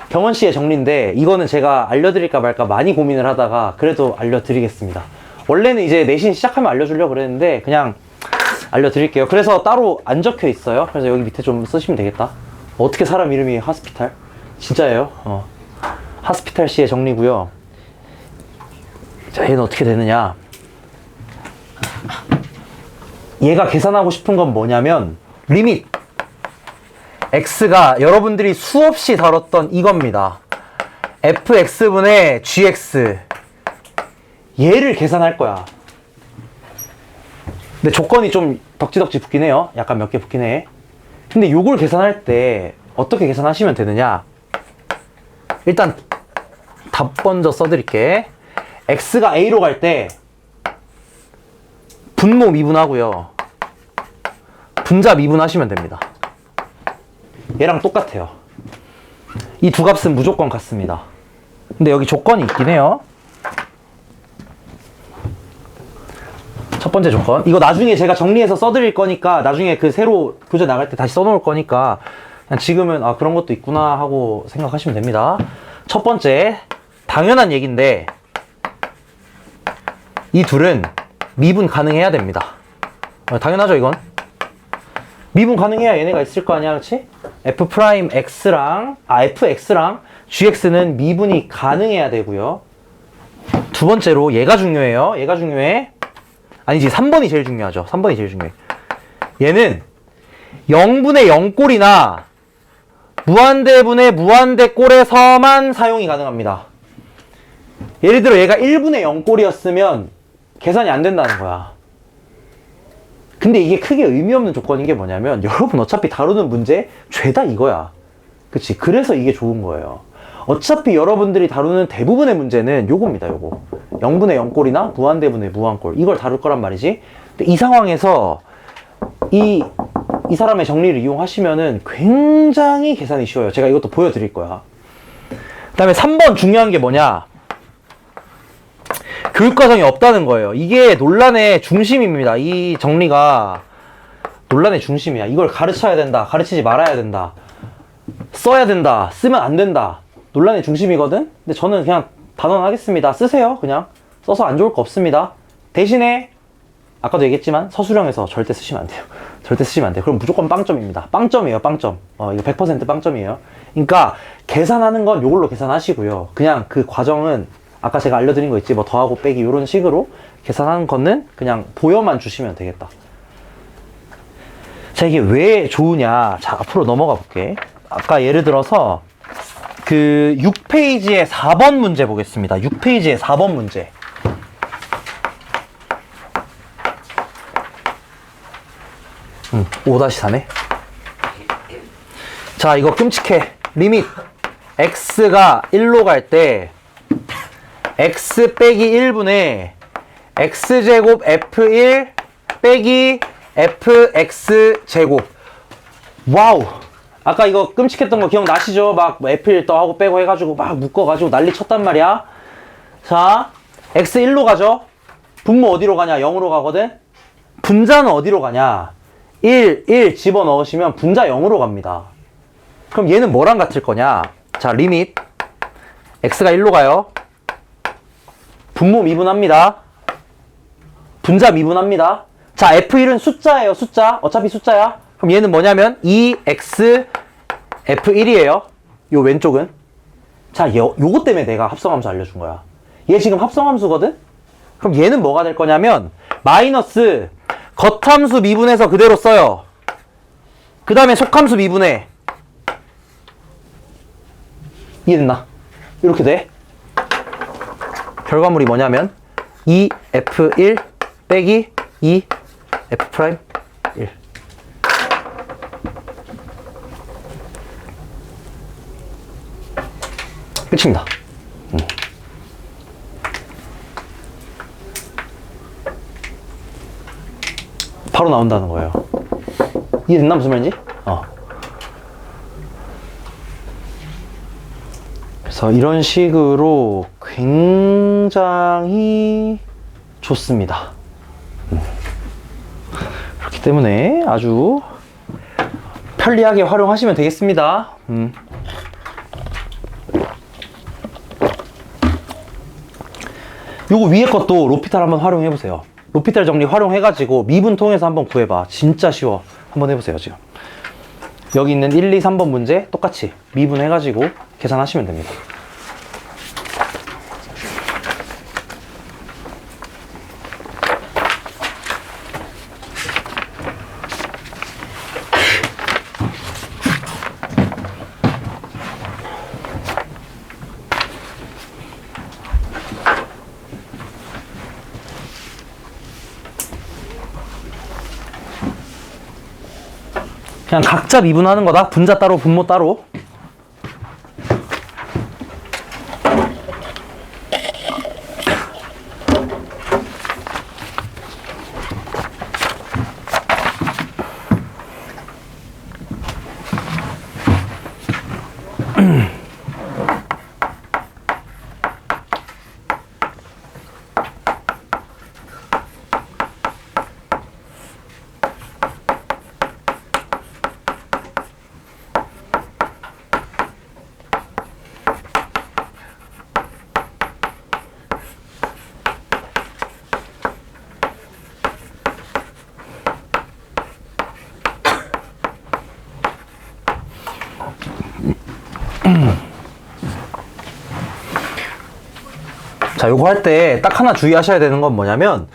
병원시의 정리인데 이거는 제가 알려드릴까 말까 많이 고민을 하다가 그래도 알려드리겠습니다. 원래는 이제 내신 시작하면 알려주려고 그랬는데 그냥 알려드릴게요. 그래서 따로 안 적혀 있어요. 그래서 여기 밑에 좀 쓰시면 되겠다. 어떻게 사람 이름이 하스피탈? 진짜예요. 하스피탈 시의 정리고요. 자, 얘는 어떻게 되느냐. 얘가 계산하고 싶은 건 뭐냐면 리밋 x가 여러분들이 수없이 다뤘던 이겁니다. fx분의 gx 얘를 계산할 거야. 근데 조건이 좀 덕지덕지 붙긴 해요. 약간 몇 개 붙긴 해. 근데 요걸 계산할 때 어떻게 계산하시면 되느냐. 일단 답 먼저 써드릴게. x가 a로 갈 때 분모 미분하고요. 분자 미분하시면 됩니다. 얘랑 똑같아요. 이 두 값은 무조건 같습니다. 근데 여기 조건이 있긴 해요. 첫 번째 조건. 이거 나중에 제가 정리해서 써드릴 거니까 나중에 그 새로 교재 나갈 때 다시 써놓을 거니까 그냥 지금은 그런 것도 있구나 하고 생각하시면 됩니다. 첫 번째, 당연한 얘기인데 이 둘은 미분 가능해야 됩니다. 당연하죠, 이건. 미분 가능해야 얘네가 있을 거 아니야, 그렇지? fx랑 gx는 미분이 가능해야 되고요. 두 번째로 얘가 중요해요. 얘가 중요해. 아니지, 3번이 제일 중요하죠. 3번이 제일 중요해. 얘는 0분의 0꼴이나 무한대분의 무한대꼴에서만 사용이 가능합니다. 예를 들어 얘가 1분의 0꼴이었으면 계산이 안 된다는 거야. 근데 이게 크게 의미 없는 조건인 게 뭐냐면 여러분 어차피 다루는 문제 죄다 이거야. 그치? 그래서 이게 좋은 거예요. 어차피 여러분들이 다루는 대부분의 문제는 요겁니다. 요거 0분의 0꼴이나 무한대분의 무한꼴 이걸 다룰 거란 말이지. 근데 이 상황에서 이 사람의 정리를 이용하시면은 굉장히 계산이 쉬워요. 제가 이것도 보여드릴 거야. 그 다음에 3번 중요한 게 뭐냐, 교육과정이 없다는 거예요. 이게 논란의 중심입니다. 이 정리가 논란의 중심이야. 이걸 가르쳐야 된다, 가르치지 말아야 된다, 써야 된다, 쓰면 안 된다, 논란의 중심이거든. 근데 저는 그냥 단언하겠습니다. 쓰세요. 그냥 써서 안 좋을 거 없습니다. 대신에 아까도 얘기했지만 서술형에서 절대 쓰시면 안 돼요. 절대 쓰시면 안 돼요. 그럼 무조건 빵점입니다. 빵점이에요. 빵점. 이거 100% 빵점이에요. 그러니까 계산하는 건 요걸로 계산하시고요. 그냥 그 과정은 아까 제가 알려드린 거 있지, 뭐 더하고 빼기 이런 식으로 계산하는 거는 그냥 보여만 주시면 되겠다. 자, 이게 왜 좋으냐. 자, 앞으로 넘어가 볼게. 아까 예를 들어서 그 6페이지의 4번 문제 보겠습니다. 6페이지의 4번 문제. 5-4네. 자, 이거 끔찍해. 리밋 x가 1로 갈 때 x 빼기 1분의 x제곱 f1 빼기 fx제곱. 와우, 아까 이거 끔찍했던 거 기억나시죠? 막 f1 더하고 빼고 해가지고 막 묶어가지고 난리 쳤단 말이야. 자, x 1로 가죠. 분모 어디로 가냐? 0으로 가거든. 분자는 어디로 가냐? 1 집어넣으시면 분자 0으로 갑니다. 그럼 얘는 뭐랑 같을 거냐? 자, 리밋 x가 1로 가요. 분모 미분합니다. 분자 미분합니다. 자, f1은 숫자예요. 숫자. 어차피 숫자야. 그럼 얘는 뭐냐면 2x f1이에요. 요 왼쪽은. 자, 요거 때문에 내가 합성함수 알려준 거야. 얘 지금 합성함수거든? 그럼 얘는 뭐가 될 거냐면 마이너스 겉함수 미분해서 그대로 써요. 그 다음에 속함수 미분해. 이해됐나? 이렇게 돼. 결과물이 뭐냐면 2f1 빼기 2f'1. 끝입니다. 바로 나온다는 거예요. 이해됐나? 무슨 말인지? 그래서 이런 식으로 굉장히 좋습니다. 그렇기 때문에 아주 편리하게 활용하시면 되겠습니다. 요거 위에 것도 로피탈 한번 활용해보세요. 로피탈 정리 활용해가지고 미분 통해서 한번 구해봐. 진짜 쉬워. 한번 해보세요, 지금. 여기 있는 1, 2, 3번 문제 똑같이 미분해가지고 계산하시면 됩니다. 그냥 각자 미분하는 거다. 분자 따로, 분모 따로. 자, 요거 할 때 딱 하나 주의하셔야 되는 건 뭐냐면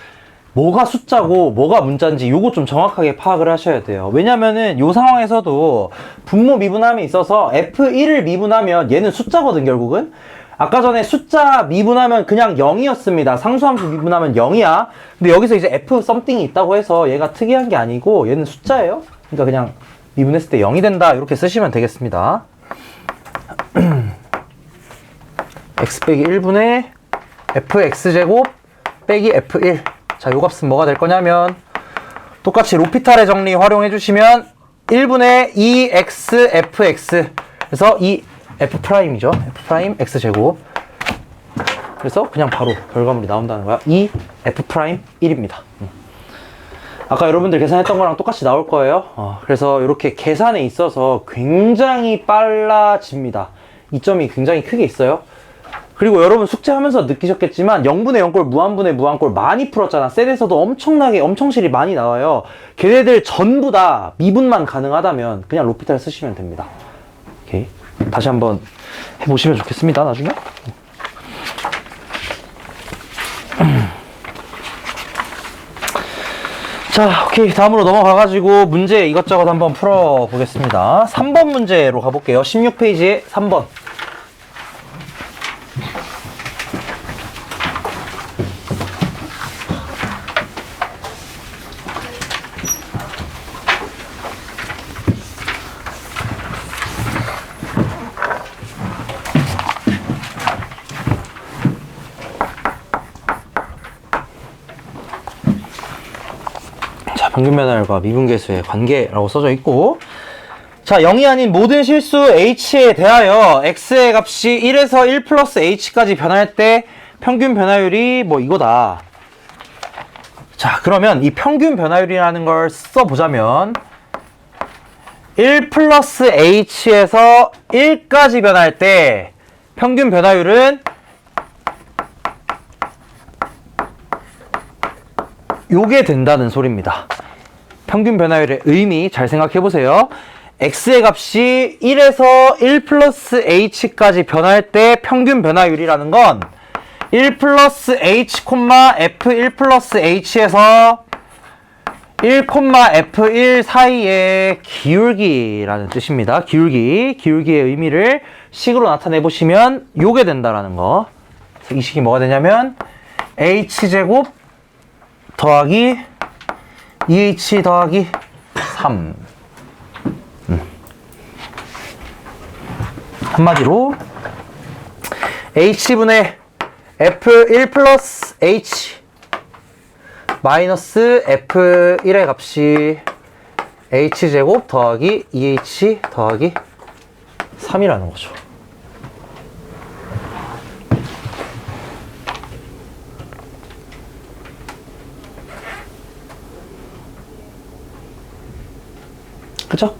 뭐가 숫자고 뭐가 문자인지 요거 좀 정확하게 파악을 하셔야 돼요. 왜냐면은 요 상황에서도 분모 미분함에 있어서 F1을 미분하면 얘는 숫자거든, 결국은. 아까 전에 숫자 미분하면 그냥 0이었습니다. 상수함수 미분하면 0이야. 근데 여기서 이제 F something이 있다고 해서 얘가 특이한 게 아니고 얘는 숫자예요. 그러니까 그냥 미분했을 때 0이 된다, 이렇게 쓰시면 되겠습니다. x 빼기 1분의 fx제곱 빼기 f1. 자, 요 값은 뭐가 될 거냐면 똑같이 로피탈의 정리 활용해 주시면 1분의 2xfx, 그래서 이 f'이죠. f' x제곱. 그래서 그냥 바로 결과물이 나온다는 거야. 이 f'1입니다. 아까 여러분들 계산했던 거랑 똑같이 나올 거예요. 그래서 이렇게 계산에 있어서 굉장히 빨라집니다. 이점이 굉장히 크게 있어요. 그리고 여러분 숙제하면서 느끼셨겠지만 0분의 0꼴, 무한분의 무한꼴 많이 풀었잖아. 셀에서도 엄청실이 많이 나와요. 걔네들 전부 다 미분만 가능하다면 그냥 로피탈 쓰시면 됩니다. 오케이. 다시 한번 해보시면 좋겠습니다, 나중에. 자, 오케이. 다음으로 넘어가가지고 문제 이것저것 한번 풀어보겠습니다. 3번 문제로 가볼게요. 16페이지에 3번. 평균변화율과 미분계수의 관계라고 써져 있고, 자, 0이 아닌 모든 실수 h에 대하여 x의 값이 1에서 1 플러스 h까지 변할 때 평균 변화율이 뭐 이거다. 자, 그러면 이 평균 변화율이라는 걸 써보자면 1 플러스 h에서 1까지 변할 때 평균 변화율은 요게 된다는 소리입니다. 평균 변화율의 의미 잘 생각해 보세요. x의 값이 1에서 1 플러스 h까지 변할 때 평균 변화율이라는 건 1 플러스 h, f1 플러스 h에서 1, f1 사이의 기울기라는 뜻입니다. 기울기의 의미를 식으로 나타내 보시면 요게 된다라는 거. 이 식이 뭐가 되냐면 h제곱 더하기 2h 더하기 3. 한마디로 h분의 f1 플러스 h 마이너스 f1의 값이 h제곱 더하기 2h 더하기 3이라는 거죠. 그쵸?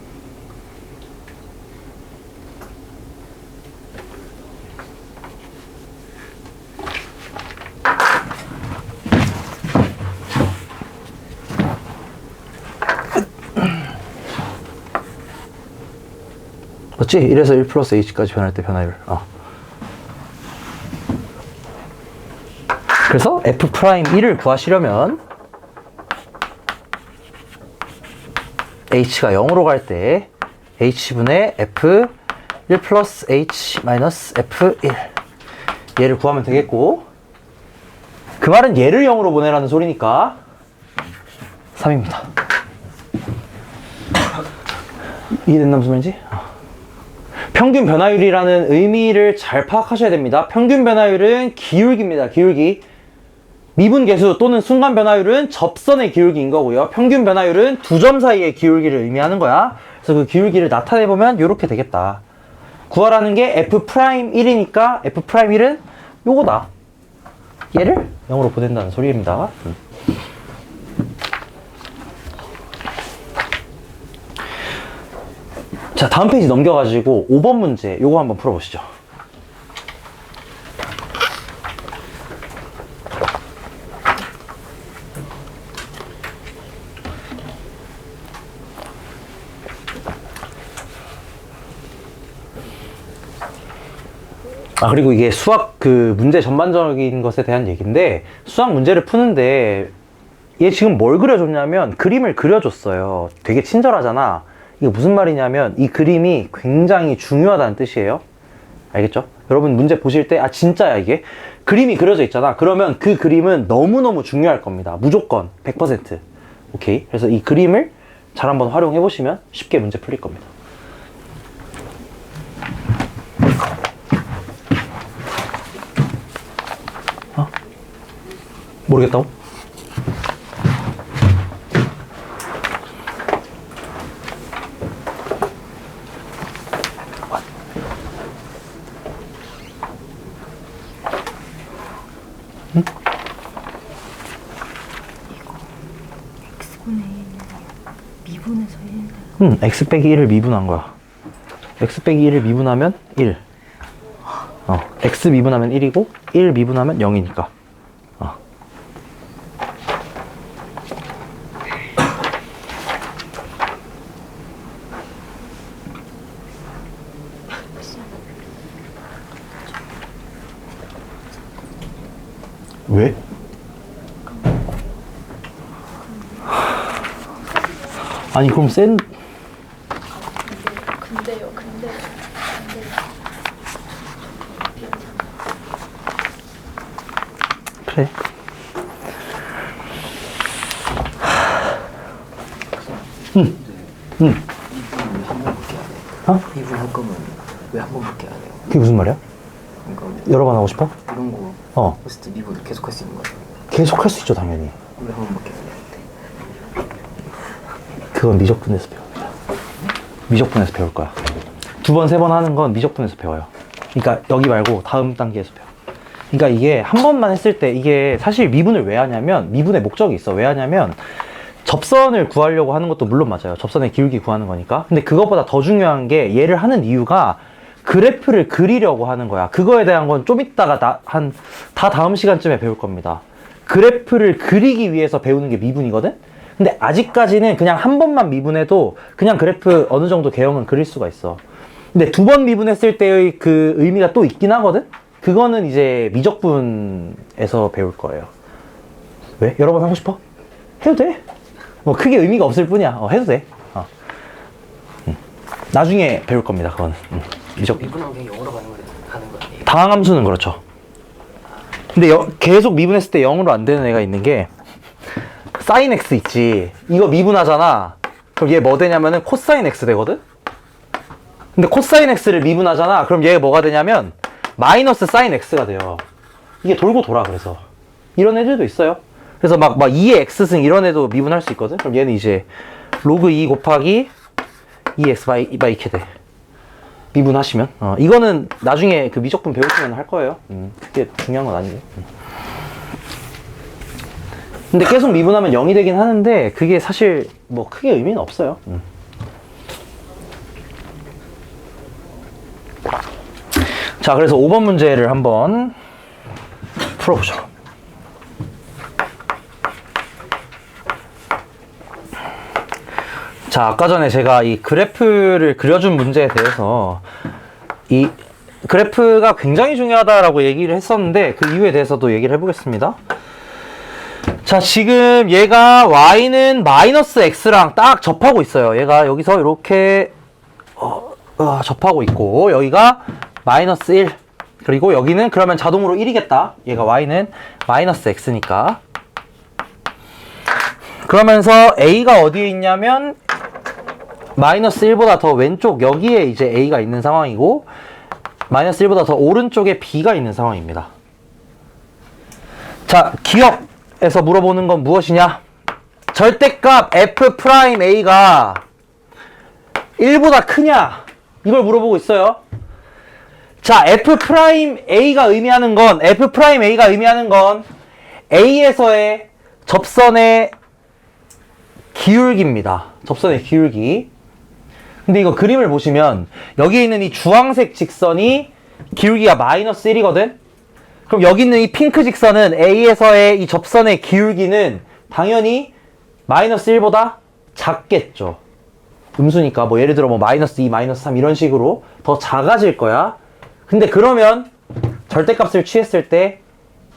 맞지? 1에서 1 플러스 h까지 변할 때 변화율. 그래서 f'1을 구하시려면 h가 0으로 갈 때 h분의 f 1 플러스 h 마이너스 f1 얘를 구하면 되겠고, 그 말은 얘를 0으로 보내라는 소리니까 3입니다. 이해됐나 무슨 말인지? 평균 변화율이라는 의미를 잘 파악하셔야 됩니다. 평균 변화율은 기울기입니다. 기울기. 미분 계수 또는 순간 변화율은 접선의 기울기인 거고요. 평균 변화율은 두 점 사이의 기울기를 의미하는 거야. 그래서 그 기울기를 나타내보면 이렇게 되겠다. 구하라는 게 f'1이니까 f'1은 요거다. 얘를 0으로 보낸다는 소리입니다. 자, 다음 페이지 넘겨가지고 5번 문제 요거 한번 풀어보시죠. 그리고 이게 수학 그 문제 전반적인 것에 대한 얘기인데, 수학 문제를 푸는데 얘 지금 뭘 그려줬냐면 그림을 그려줬어요. 되게 친절하잖아. 이게 무슨 말이냐면 이 그림이 굉장히 중요하다는 뜻이에요. 알겠죠? 여러분 문제 보실 때 진짜야 이게 그림이 그려져 있잖아. 그러면 그 그림은 너무너무 중요할 겁니다. 무조건 100%. 오케이? 그래서 이 그림을 잘 한번 활용해 보시면 쉽게 문제 풀릴 겁니다. 모르겠다고? 응? x분의 1을 미분해서 1. x 빼기 1을 미분한 거야. x 빼기 1을 미분하면 1. x 미분하면 1이고 1 미분하면 0이니까. 왜? 아니 그럼 근데요. 그래. 이분 할 거면 왜 한 번밖에 안 해요? 그게 무슨 말이야? 그러니까 여러 번 하고 싶어? 이런 거 했을 때 미분을 계속 할 수 있는 거예요. 계속 할 수 있죠 당연히. 왜 한 번밖에 안 해요? 그건 미적분에서 배웁니다. 미적분에서 배울 거야. 2번, 3번 하는 건 미적분에서 배워요. 그러니까 여기 말고 다음 단계에서 배워. 그러니까 이게 한 번만 했을 때 이게 사실 미분을 왜 하냐면 미분의 목적이 있어. 왜 하냐면 접선을 구하려고 하는 것도 물론 맞아요. 접선의 기울기 구하는 거니까. 근데 그것보다 더 중요한 게 얘를 하는 이유가 그래프를 그리려고 하는 거야. 그거에 대한 건 좀 이따가 다 다음 시간쯤에 배울 겁니다. 그래프를 그리기 위해서 배우는 게 미분이거든? 근데 아직까지는 그냥 한 번만 미분해도 그냥 그래프 어느 정도 개형은 그릴 수가 있어. 근데 2번 미분했을 때의 그 의미가 또 있긴 하거든? 그거는 이제 미적분에서 배울 거예요. 왜? 여러 번 하고 싶어? 해도 돼. 뭐 크게 의미가 없을 뿐이야. 해도 돼. 나중에 배울 겁니다. 그거는. 미분한 게 영어로 가는 거 아니에요? 다항함수는 그렇죠. 근데 계속 미분했을 때 0으로 안 되는 애가 있는 게 사인 x 있지. 이거 미분하잖아. 그럼 얘 뭐 되냐면은 코사인 x 되거든? 근데 코사인 x를 미분하잖아. 그럼 얘가 뭐가 되냐면 마이너스 사인 x가 돼요. 이게 돌고 돌아. 그래서 이런 애들도 있어요. 그래서 막 2의 x승 이런 애도 미분할 수 있거든? 그럼 얘는 이제 로그 2 곱하기 2x 막 이렇게 돼. 미분하시면. 이거는 나중에 그 미적분 배우시면 할 거예요. 그게 중요한 건 아니에요. 근데 계속 미분하면 0이 되긴 하는데 그게 사실 뭐 크게 의미는 없어요. 자, 그래서 5번 문제를 한번 풀어보죠. 자, 아까 전에 제가 이 그래프를 그려준 문제에 대해서 이 그래프가 굉장히 중요하다라고 얘기를 했었는데 그 이유에 대해서도 얘기를 해보겠습니다. 자, 지금 얘가 y는 마이너스 x랑 딱 접하고 있어요. 얘가 여기서 이렇게 접하고 있고 여기가 마이너스 1 그리고 여기는 그러면 자동으로 1이겠다. 얘가 y는 마이너스 x니까. 그러면서 a가 어디에 있냐면 마이너스 1보다 더 왼쪽 여기에 이제 a가 있는 상황이고 마이너스 1보다 더 오른쪽에 b가 있는 상황입니다. 자, 기억에서 물어보는 건 무엇이냐? 절대값 f'a가 1보다 크냐? 이걸 물어보고 있어요. 자, f'a가 의미하는 건 a에서의 접선의 기울기입니다. 접선의 기울기. 근데 이거 그림을 보시면 여기 있는 이 주황색 직선이 기울기가 마이너스 1이거든? 그럼 여기 있는 이 핑크 직선은 A에서의 이 접선의 기울기는 당연히 마이너스 1보다 작겠죠. 음수니까 뭐 예를 들어 뭐 마이너스 2, 마이너스 3 이런 식으로 더 작아질 거야. 근데 그러면 절대값을 취했을 때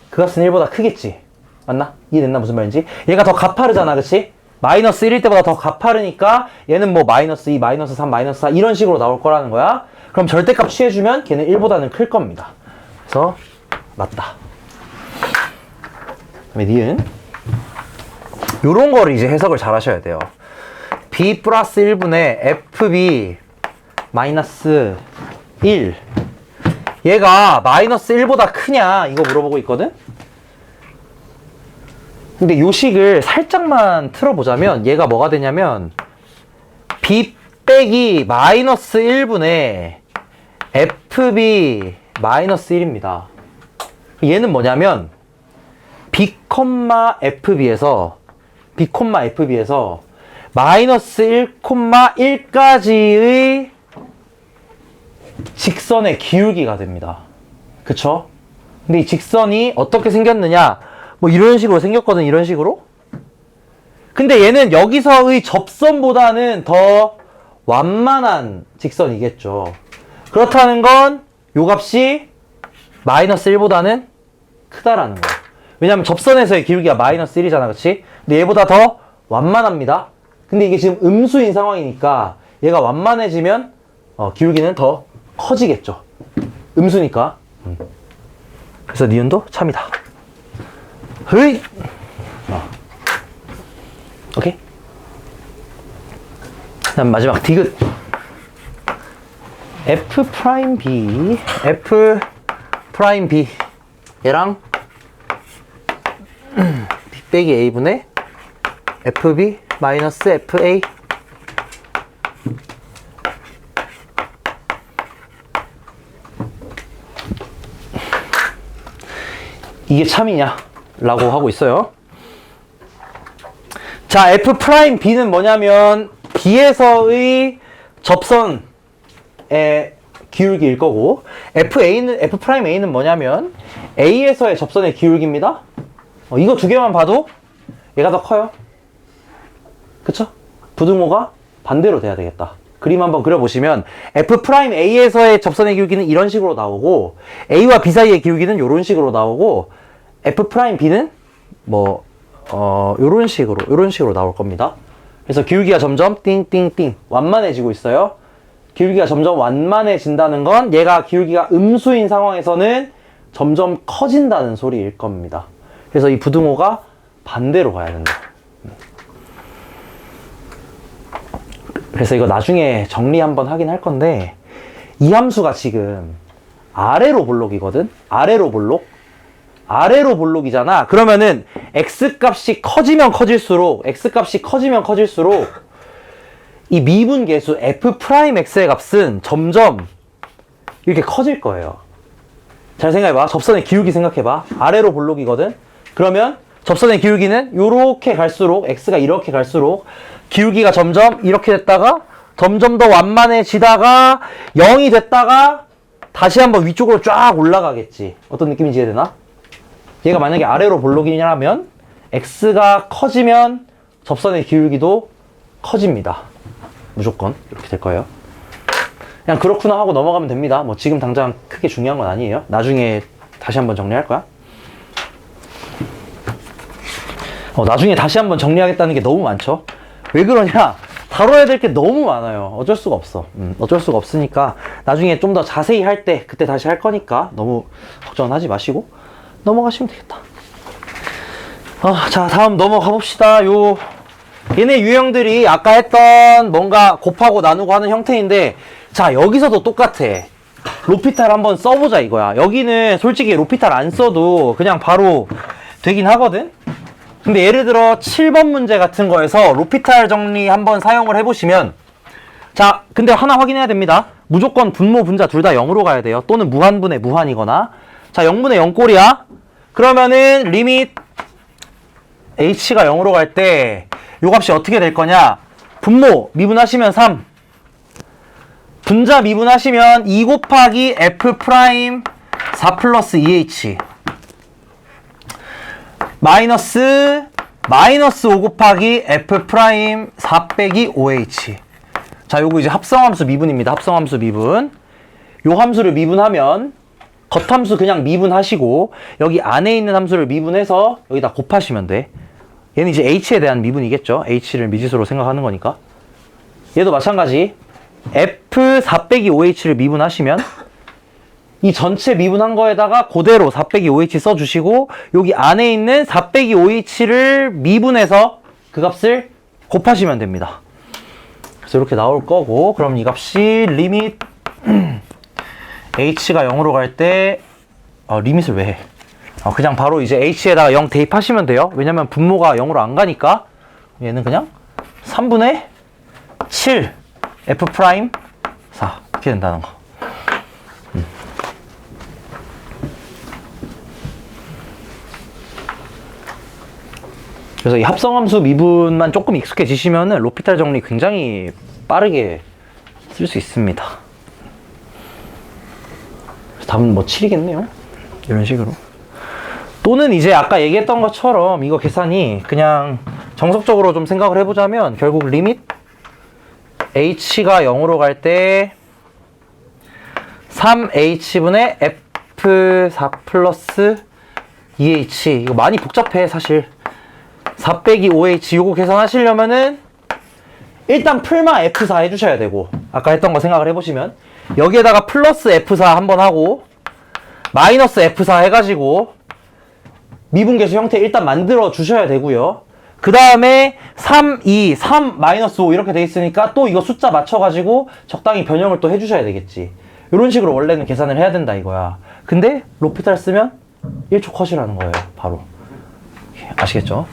그 값은 1보다 크겠지. 맞나? 이해됐나 무슨 말인지? 얘가 더 가파르잖아, 그치? 마이너스 1일 때보다 더 가파르니까 얘는 뭐 마이너스 2, 마이너스 3, 마이너스 4 이런 식으로 나올 거라는 거야. 그럼 절대값 취해주면 걔는 1보다는 클 겁니다. 그래서 맞다. 그다음에 니은 요런 거를 이제 해석을 잘 하셔야 돼요. b 플러스 1분의 fb 마이너스 1 얘가 마이너스 1보다 크냐 이거 물어보고 있거든? 근데 요 식을 살짝만 틀어보자면 얘가 뭐가 되냐면 b 빼기 마이너스 1분의 fb 마이너스 1입니다. 얘는 뭐냐면 b, fb에서 마이너스 1, 1까지의 직선의 기울기가 됩니다. 그쵸? 근데 이 직선이 어떻게 생겼느냐 뭐 이런 식으로 생겼거든. 이런 식으로. 근데 얘는 여기서의 접선보다는 더 완만한 직선이겠죠. 그렇다는 건 요 값이 마이너스 1보다는 크다라는 거야. 왜냐면 접선에서의 기울기가 마이너스 1이잖아, 그치? 근데 얘보다 더 완만합니다. 근데 이게 지금 음수인 상황이니까 얘가 완만해지면 기울기는 더 커지겠죠. 음수니까. 그래서 니은도 참이다. 흐이! 오케이? 그다음 마지막 디귿. F'B 얘랑 B 빼기 A분의 FB 마이너스 FA 이게 참이냐? 라고 하고 있어요. 자, F'B는 뭐냐면 B에서의 접선의 기울기일 거고 F'A는 뭐냐면 A에서의 접선의 기울기입니다. 이거 두 개만 봐도 얘가 더 커요. 그쵸? 부등호가 반대로 돼야 되겠다. 그림 한번 그려보시면 F'A에서의 접선의 기울기는 이런 식으로 나오고 A와 B 사이의 기울기는 이런 식으로 나오고 F'B는 뭐 요런 식으로 나올 겁니다. 그래서 기울기가 점점 띵띵띵 완만해지고 있어요. 기울기가 점점 완만해진다는 건 얘가 기울기가 음수인 상황에서는 점점 커진다는 소리일 겁니다. 그래서 이 부등호가 반대로 가야 된다. 그래서 이거 나중에 정리 한번 하긴 할 건데 이 함수가 지금 아래로 볼록이거든? 아래로 볼록이잖아. 그러면은 x값이 커지면 커질수록 이 미분계수 f'x의 값은 점점 이렇게 커질 거예요. 잘 생각해봐. 접선의 기울기 생각해봐. 아래로 볼록이거든? 그러면 접선의 기울기는 요렇게 갈수록 x가 이렇게 갈수록 기울기가 점점 이렇게 됐다가 점점 더 완만해지다가 0이 됐다가 다시 한번 위쪽으로 쫙 올라가겠지. 어떤 느낌인지 이해되나? 얘가 만약에 아래로 볼록이라면 x가 커지면 접선의 기울기도 커집니다. 무조건 이렇게 될 거예요. 그냥 그렇구나 하고 넘어가면 됩니다. 뭐 지금 당장 크게 중요한 건 아니에요. 나중에 다시 한번 정리할 거야. 나중에 다시 한번 정리하겠다는 게 너무 많죠. 왜 그러냐? 다뤄야 될 게 너무 많아요. 어쩔 수가 없어. 어쩔 수가 없으니까 나중에 좀 더 자세히 할 때 그때 다시 할 거니까 너무 걱정은 하지 마시고 넘어가시면 되겠다. 자, 다음 넘어가 봅시다. 얘네 유형들이 아까 했던 뭔가 곱하고 나누고 하는 형태인데, 자, 여기서도 똑같아. 로피탈 한번 써보자 이거야. 여기는 솔직히 로피탈 안 써도 그냥 바로 되긴 하거든? 근데 예를 들어 7번 문제 같은 거에서 로피탈 정리 한번 사용을 해보시면, 자, 근데 하나 확인해야 됩니다. 무조건 분모, 분자 둘 다 0으로 가야 돼요. 또는 무한분의 무한이거나. 자, 0분의 0꼴이야. 그러면은 리밋 h가 0으로 갈 때 요 값이 어떻게 될 거냐? 분모 미분하시면 3, 분자 미분하시면 2 곱하기 f 프라임 4 플러스 2h 마이너스 5 곱하기 f 프라임 4 빼기 5h. 자, 요거 이제 합성함수 미분입니다. 합성함수 미분. 요 함수를 미분하면 겉함수 그냥 미분하시고 여기 안에 있는 함수를 미분해서 여기다 곱하시면 돼. 얘는 이제 h에 대한 미분이겠죠. h를 미지수로 생각하는 거니까. 얘도 마찬가지. f 4 빼기 5h를 미분하시면 이 전체 미분한 거에다가 그대로 4 빼기 5h 써주시고 여기 안에 있는 4 빼기 5h를 미분해서 그 값을 곱하시면 됩니다. 그래서 이렇게 나올 거고, 그럼 이 값이 리밋 h가 0으로 갈 때 리밋을 왜 해? 그냥 바로 이제 h에다가 0 대입하시면 돼요. 왜냐면 분모가 0으로 안 가니까. 얘는 그냥 3분의 7 f 프라임 4 이렇게 된다는 거. 그래서 이 합성함수 미분만 조금 익숙해지시면은 로피탈 정리 굉장히 빠르게 쓸 수 있습니다. 답은 뭐 7이겠네요. 이런 식으로. 또는 이제 아까 얘기했던 것처럼 이거 계산이 그냥 정석적으로 좀 생각을 해보자면 결국 리밋 h가 0으로 갈 때 3h분의 f4 플러스 2h. 이거 많이 복잡해 사실. 4 빼기 5h 요거 계산하시려면은 일단 풀마 f4 해주셔야 되고, 아까 했던 거 생각을 해보시면 여기에다가 플러스 f4 한번 하고 마이너스 f4 해가지고 미분계수 형태 일단 만들어 주셔야 되고요. 그 다음에 3, 2, 3, 마이너스 5 이렇게 돼 있으니까 또 이거 숫자 맞춰가지고 적당히 변형을 또 해주셔야 되겠지. 이런 식으로 원래는 계산을 해야 된다 이거야. 근데 로피탈 쓰면 1초 컷이라는 거예요. 바로. 아시겠죠?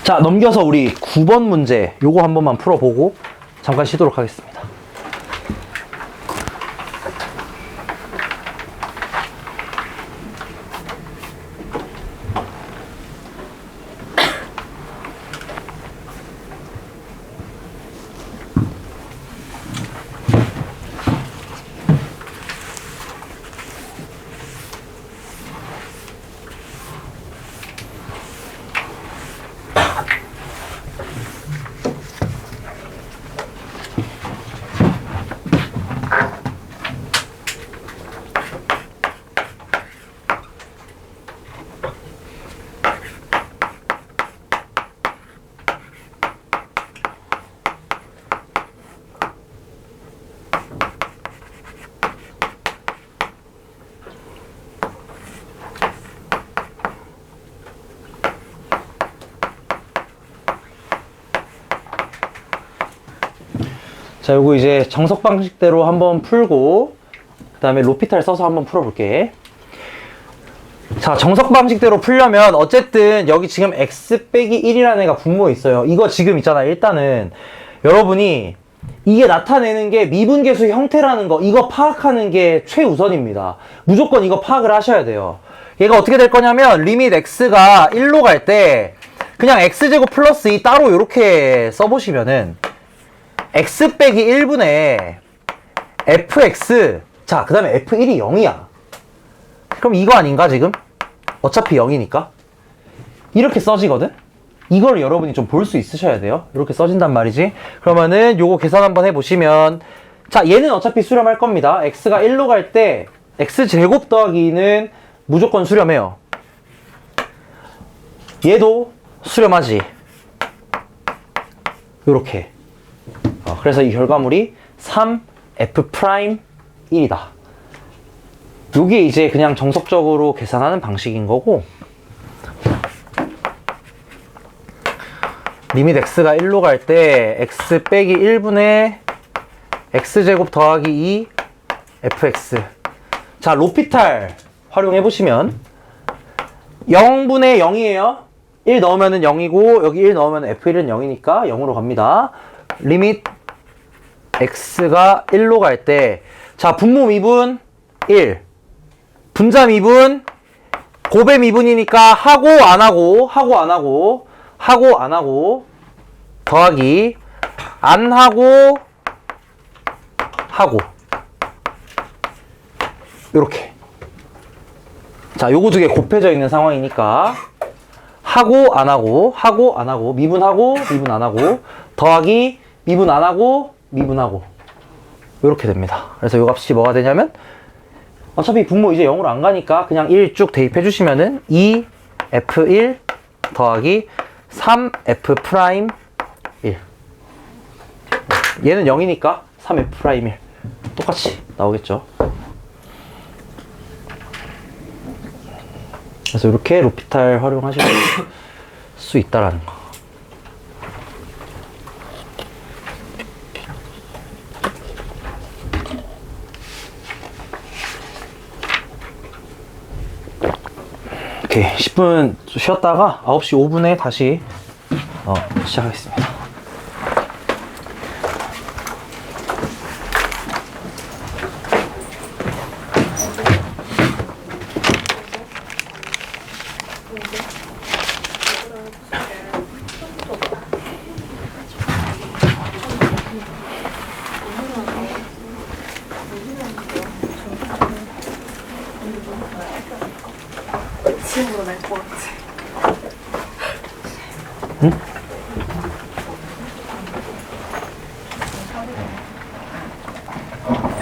자, 넘겨서 우리 9번 문제 요거 한 번만 풀어보고 잠깐 쉬도록 하겠습니다. 자, 요거 이제 정석 방식대로 한번 풀고 그 다음에 로피탈 써서 한번 풀어볼게. 자, 정석 방식대로 풀려면 어쨌든 여기 지금 x 빼기 1이라는 애가 분모에 있어요. 이거 지금 있잖아. 일단은 여러분이 이게 나타내는 게 미분계수 형태라는 거, 이거 파악하는 게 최우선입니다. 무조건 이거 파악을 하셔야 돼요. 얘가 어떻게 될 거냐면 리밋 x가 1로 갈 때 그냥 x제곱 플러스 2 따로 이렇게 써보시면은 x 빼기 1분의 fx, 자 그 다음에 f1이 0이야. 그럼 이거 아닌가 지금? 어차피 0이니까 이렇게 써지거든? 이걸 여러분이 좀 볼 수 있으셔야 돼요. 이렇게 써진단 말이지. 그러면은 요거 계산 한번 해보시면, 자 얘는 어차피 수렴할 겁니다. x가 1로 갈 때 x제곱 더하기 2는 무조건 수렴해요. 얘도 수렴하지. 요렇게. 그래서 이 결과물이 3f'1이다. 요게 이제 그냥 정석적으로 계산하는 방식인 거고, 리밋 x가 1로 갈 때 x 빼기 1분의 x제곱 더하기 2 fx. 자, 로피탈 활용해보시면 0분의 0이에요. 1 넣으면 0이고 여기 1 넣으면 f1은 0이니까 0으로 갑니다. 리밋 x가 1로 갈 때, 자 분모 미분 1, 분자 미분, 곱의 미분이니까 하고 안하고 더하기 안하고 하고 요렇게. 자 요거 두 개 곱해져 있는 상황이니까 하고 안하고 미분하고 미분 안하고 더하기 미분 안하고 미분하고 요렇게 됩니다. 그래서 요 값이 뭐가 되냐면, 어차피 분모 이제 0으로 안 가니까 그냥 1 쭉 대입해 주시면은 2f1 더하기 3f'1. 얘는 0이니까 3f'1 똑같이 나오겠죠. 그래서 이렇게 로피탈 활용하실 수 있다라는 거. 오케이, 10분 쉬었다가 9시 5분에 다시 시작하겠습니다. 지금보다 날것 같아. 응?